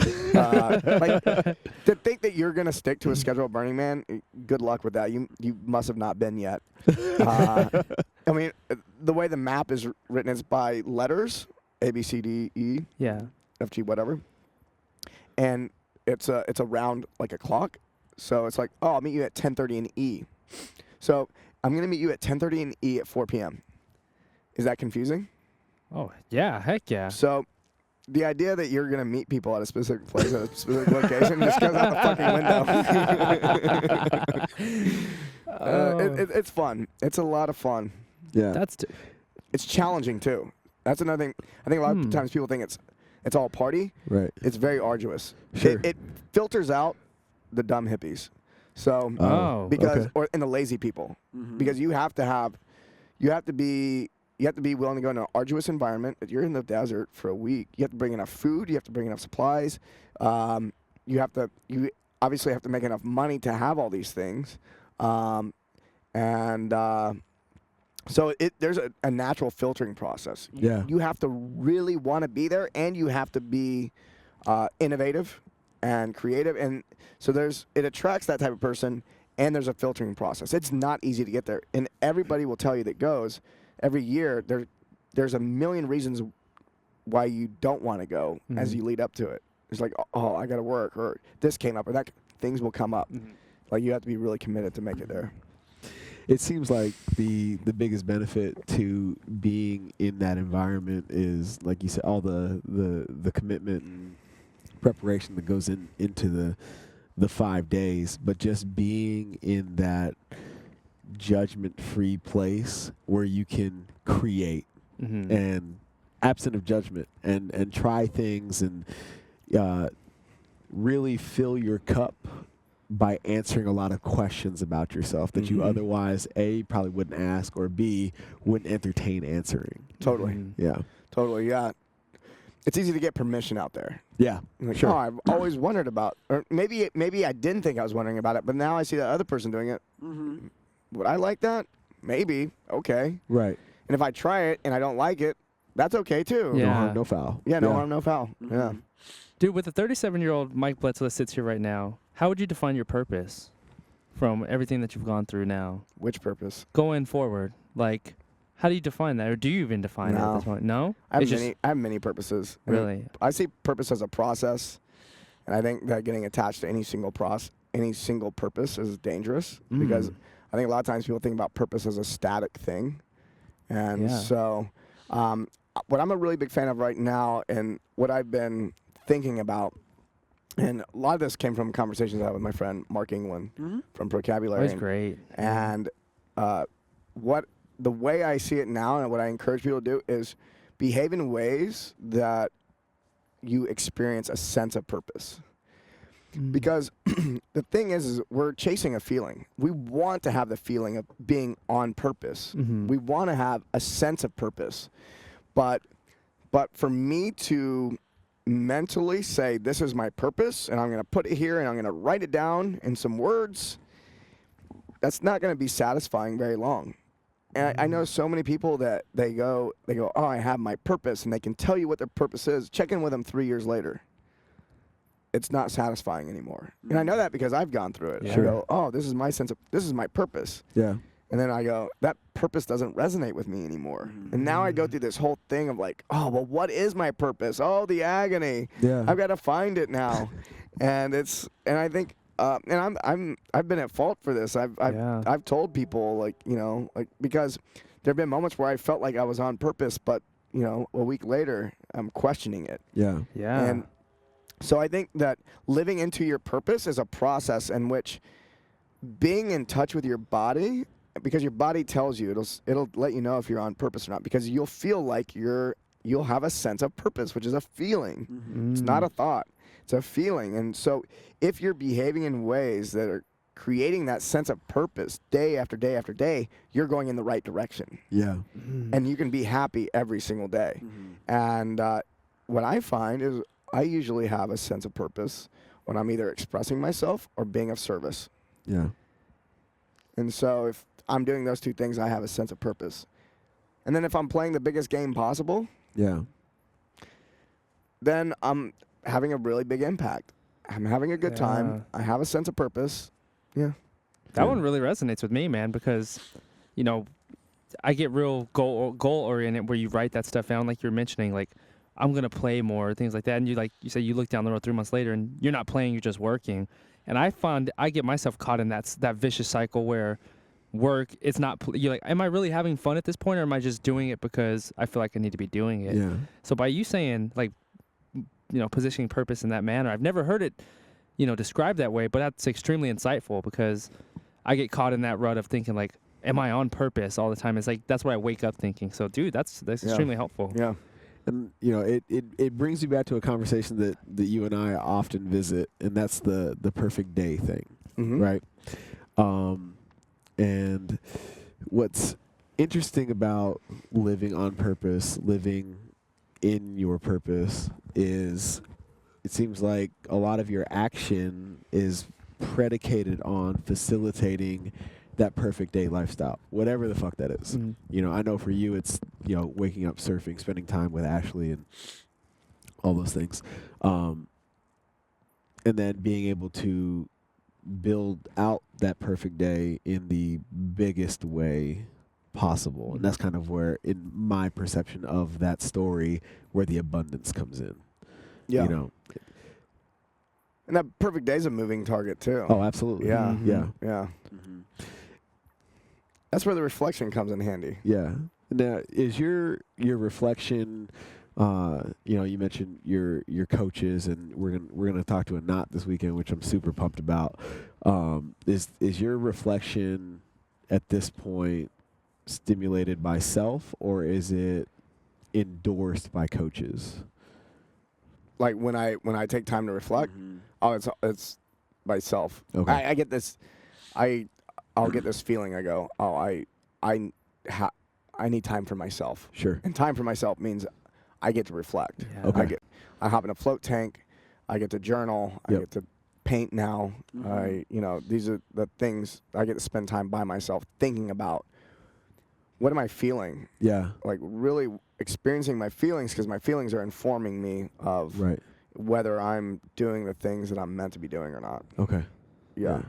Like, to think that you're going to stick to a schedule at Burning Man, good luck with that. You must have not been yet. I mean, the way the map is written is by letters, A, B, C, D, E, Yeah. F, G, whatever. And it's a round like a clock. So it's like, oh, I'll meet you at 10:30 in E. So I'm going to meet you at 10:30 in E at 4 p.m. Is that confusing? Oh, yeah. Heck yeah. So the idea that you're going to meet people at a specific place at a specific location just goes out the fucking window. It's fun. It's a lot of fun. Yeah. It's challenging, too. That's another thing. I think a lot of times people think it's all party. Right. It's very arduous. Sure. It filters out the dumb hippies. So okay. and the lazy people. Because you have to be willing to go in an arduous environment. If you're in the desert for a week, you have to bring enough food. You have to bring enough supplies. You obviously have to make enough money to have all these things. So there's a natural filtering process. Yeah. You have to really want to be there, and you have to be innovative and creative. And so it attracts that type of person, and there's a filtering process. It's not easy to get there. And everybody will tell you that goes every year. There's a million reasons why you don't want to go as you lead up to it. It's like, oh, I got to work, or this came up, or that things will come up. Like, you have to be really committed to make it there. It seems like the biggest benefit to being in that environment is, like you said, all the commitment and preparation that goes into the 5 days, but just being in that judgment-free place where you can create and absent of judgment and try things and really fill your cup by answering a lot of questions about yourself that you otherwise, A, probably wouldn't ask, or B, wouldn't entertain answering. Totally. Yeah. Totally, yeah. It's easy to get permission out there. Yeah, Like, sure. oh, I've always wondered about, or maybe I didn't think I was wondering about it, but now I see that other person doing it. Would I like that? Maybe. Okay. Right. And if I try it and I don't like it, that's okay too. Yeah. No harm, no foul. Yeah, no harm, no foul. Yeah. Dude, with the 37-year-old Mike Bledsoe that sits here right now, how would you define your purpose from everything that you've gone through now? Which purpose? Going forward, like, how do you define that? Or do you even define it at this point? No? I It's have many purposes. Really? I see purpose as a process, and I think that getting attached to any single purpose is dangerous because I think a lot of times people think about purpose as a static thing. And so what I'm a really big fan of right now, and what I've been thinking about, and a lot of this came from conversations I had with my friend Mark England from Vocabulary. That's great. And the way I see it now, and what I encourage people to do, is behave in ways that you experience a sense of purpose. Because the thing is we're chasing a feeling. We want to have the feeling of being on purpose. We want to have a sense of purpose. But for me to mentally say, this is my purpose, and I'm going to put it here, and I'm going to write it down in some words, that's not going to be satisfying very long. And I know so many people that they go, oh, I have my purpose, and they can tell you what their purpose is. Check in with them 3 years later. It's not satisfying anymore. And I know that because I've gone through it. Yeah. I go, oh, this is my purpose. Yeah. And then I go, that purpose doesn't resonate with me anymore. And now I go through this whole thing of like, oh, well, what is my purpose? Oh, the agony. Yeah. I've got to find it now. and I think, and I've been at fault for this. I've told people, like, because there have been moments where I felt like I was on purpose, but a week later I'm questioning it. Yeah. Yeah. And so I think that living into your purpose is a process in which being in touch with your body, because your body tells you, it'll let you know if you're on purpose or not, because you'll feel like you'll have a sense of purpose, which is a feeling. It's not a thought. It's a feeling. And so if you're behaving in ways that are creating that sense of purpose day after day after day, you're going in the right direction. Yeah. And you can be happy every single day. And what I find is I usually have a sense of purpose when I'm either expressing myself or being of service. Yeah. And so if I'm doing those two things, I have a sense of purpose. And then if I'm playing the biggest game possible, Yeah. then I'm having a really big impact. I'm having a good time. I have a sense of purpose. Yeah. That one really resonates with me, man, because, I get real goal-oriented where you write that stuff down like you're mentioning, like, I'm going to play more, things like that. And you say you look down the road 3 months later and you're not playing, you're just working. And I find I get myself caught in that vicious cycle where work, it's not, you're like, am I really having fun at this point, or am I just doing it because I feel like I need to be doing it? Yeah. So by you saying, like, positioning purpose in that manner, I've never heard it, described that way, but that's extremely insightful because I get caught in that rut of thinking, like, am I on purpose all the time? It's like, that's what I wake up thinking. So, dude, that's extremely helpful. Yeah. And it brings you back to a conversation that you and I often visit, and that's the perfect day thing, right? And what's interesting about living on purpose, living in your purpose, is it seems like a lot of your action is predicated on facilitating that perfect day lifestyle, whatever the fuck that is. I know for you it's, waking up, surfing, spending time with Ashley, and all those things. And then being able to build out that perfect day in the biggest way possible. And that's kind of where, in my perception of that story, where the abundance comes in. Yeah. You know? And that perfect day is a moving target, too. Oh, absolutely. Yeah. Yeah. Yeah. That's where the reflection comes in handy. Yeah. Now, is your reflection, you mentioned your coaches, and we're gonna talk to a knot this weekend, which I'm super pumped about. Is your reflection at this point stimulated by self, or is it endorsed by coaches? Like when I take time to reflect, it's myself. Okay. I get this, I'll get this feeling. I go, I need time for myself. Sure. And time for myself means I get to reflect. Yeah. Okay. I hop in a float tank. I get to journal. Yep. I get to paint now. These are the things I get to spend time by myself thinking about. What am I feeling? Yeah. Like really experiencing my feelings, because my feelings are informing me of Right. whether I'm doing the things that I'm meant to be doing or not. Okay. Yeah.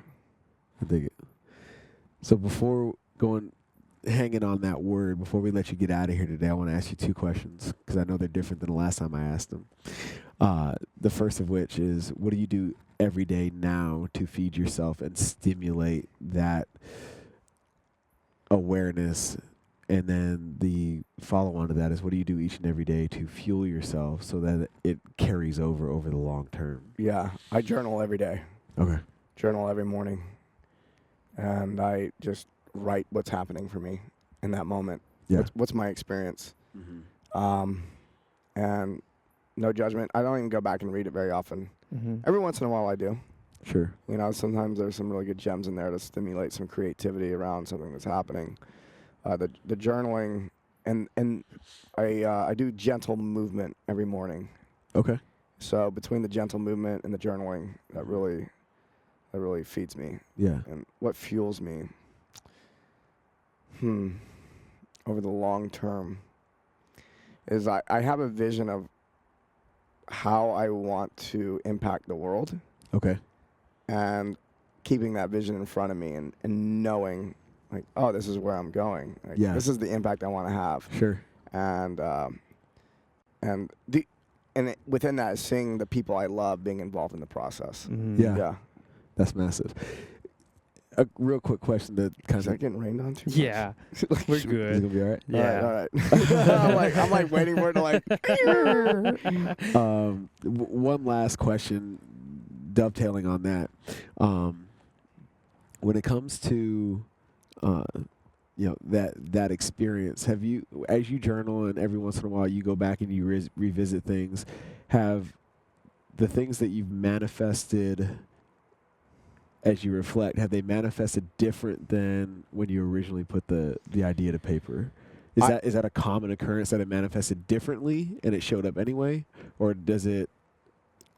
I dig it. So before hanging on that word, before we let you get out of here today, I want to ask you 2 questions, because I know they're different than the last time I asked them. The first of which is, what do you do every day now to feed yourself and stimulate that awareness? And then the follow-on to that is, what do you do each and every day to fuel yourself so that it carries over the long term? Yeah. I journal every day. Okay. Journal every morning. And I just write what's happening for me in that moment. Yeah. What's my experience? And no judgment. I don't even go back and read it very often. Every once in a while I do. Sure. Sometimes there's some really good gems in there to stimulate some creativity around something that's happening. The journaling, and I do gentle movement every morning. Okay. So between the gentle movement and the journaling, that really feeds me. Yeah. And what fuels me over the long term is I have a vision of how I want to impact the world, Okay. and keeping that vision in front of me and knowing, like, oh, this is where I'm going. Like, Yeah. This is the impact I want to have. Sure. And within that is seeing the people I love being involved in the process. Yeah. Yeah. That's massive. A real quick question that kind Is of that getting rained on too much? Yeah, we're is it good. gonna be all right? Yeah. All right. I'm like waiting for it to like. One last question, dovetailing on that. When it comes to, that experience, have you, as you journal and every once in a while you go back and you revisit things, have the things that you've manifested as you reflect, have they manifested different than when you originally put the idea to paper? Is that a common occurrence, that it manifested differently and it showed up anyway, or does it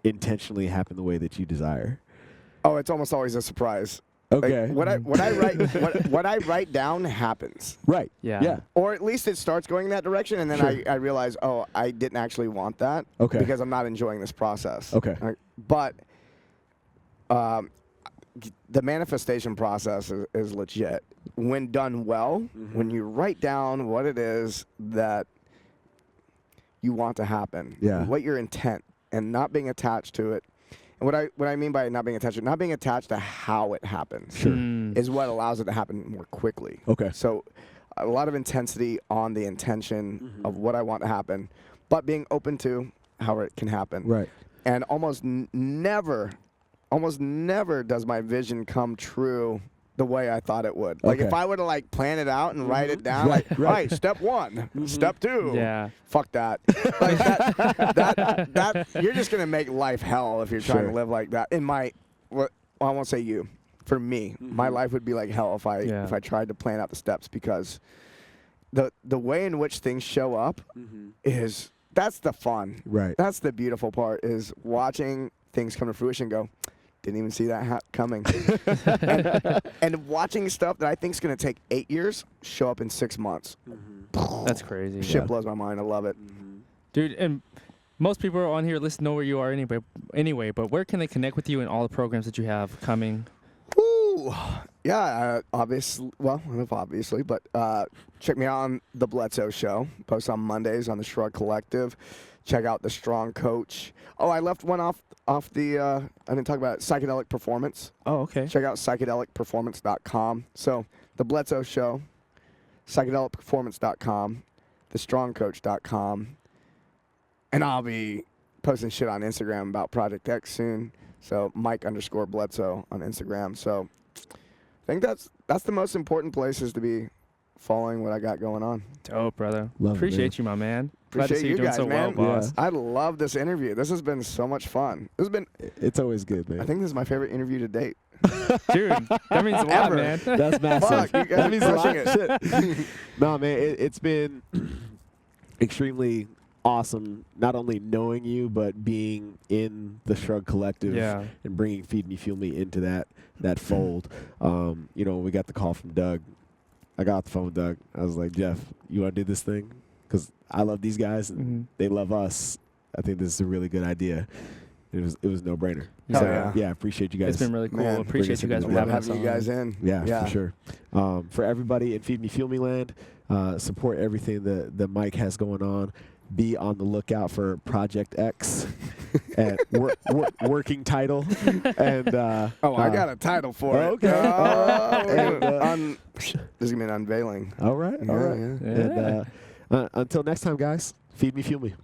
intentionally happen the way that you desire? Oh, it's almost always a surprise. Okay. Like, what I write down happens. Right. Yeah. Yeah. Or at least it starts going in that direction, and then Sure. I realize, oh, I didn't actually want that. Okay. Because I'm not enjoying this process. Okay. But the manifestation process is legit. When done well, when you write down what it is that you want to happen, Yeah. what your intent, and not being attached to it. And what I mean by not being attached to how it happens, Sure. is what allows it to happen more quickly. Okay. So a lot of intensity on the intention of what I want to happen, but being open to how it can happen. Right. And almost never does my vision come true the way I thought it would. Like, Okay. if I were to like plan it out and write it down, Right, like, right. all right, step 1, step 2. Yeah. Fuck that. Like that you're just gonna make life hell if you're trying Sure. to live like that. I won't say you. For me, my life would be like hell if I tried to plan out the steps, because the way in which things show up that's the fun. Right. That's the beautiful part, is watching things come to fruition. Go, didn't even see that coming. and watching stuff that I think is going to take 8 years show up in 6 months. That's crazy. Shit blows my mind. I love it. Dude, and most people on here listen know where you are anyway, but where can they connect with you and all the programs that you have coming? Woo! Yeah, obviously, but check me out on the Bledsoe Show. Post on Mondays on the Shrugged Collective. Check out the Strong Coach. Oh, I left one off the, I didn't talk about it, Psychedelic Performance. Oh, okay. Check out psychedelicperformance.com. So the Bledsoe Show, psychedelicperformance.com, thestrongcoach.com, and I'll be posting shit on Instagram about Project X soon. So Mike_Bledsoe on Instagram. So I think that's the most important places to be following what I got going on. Dope, brother. Love it, Appreciate you, my man. Glad to Appreciate see you doing guys, so man. well, boss. I love this interview. This has been so much fun. This has been, It's always good, man. I think this is my favorite interview to date. Dude, that means a lot, Ever. man. That's massive. Fuck, you guys That are means a lot. crushing Shit. No, man, it's been extremely awesome, not only knowing you, but being in the Shrug Collective Yeah. and bringing Feed Me, Fuel Me into that fold. You know, we got the call from Doug. I got off the phone with Doug. I was like, Jeff, you want to do this thing? Because I love these guys and they love us. I think this is a really good idea. It was no brainer. Hell So yeah. appreciate you guys. It's been really cool. Man, Appreciate you guys for bring us having us having you on. guys in. Yeah, for sure. For everybody in Feed Me, Fuel Me land, support everything that Mike has going on. Be on the lookout for Project X at working title. And I got a title for it. Okay. And, This is going to be an unveiling. all right. Yeah, All right. yeah. Yeah. And until next time, guys, Feed Me, Fuel Me.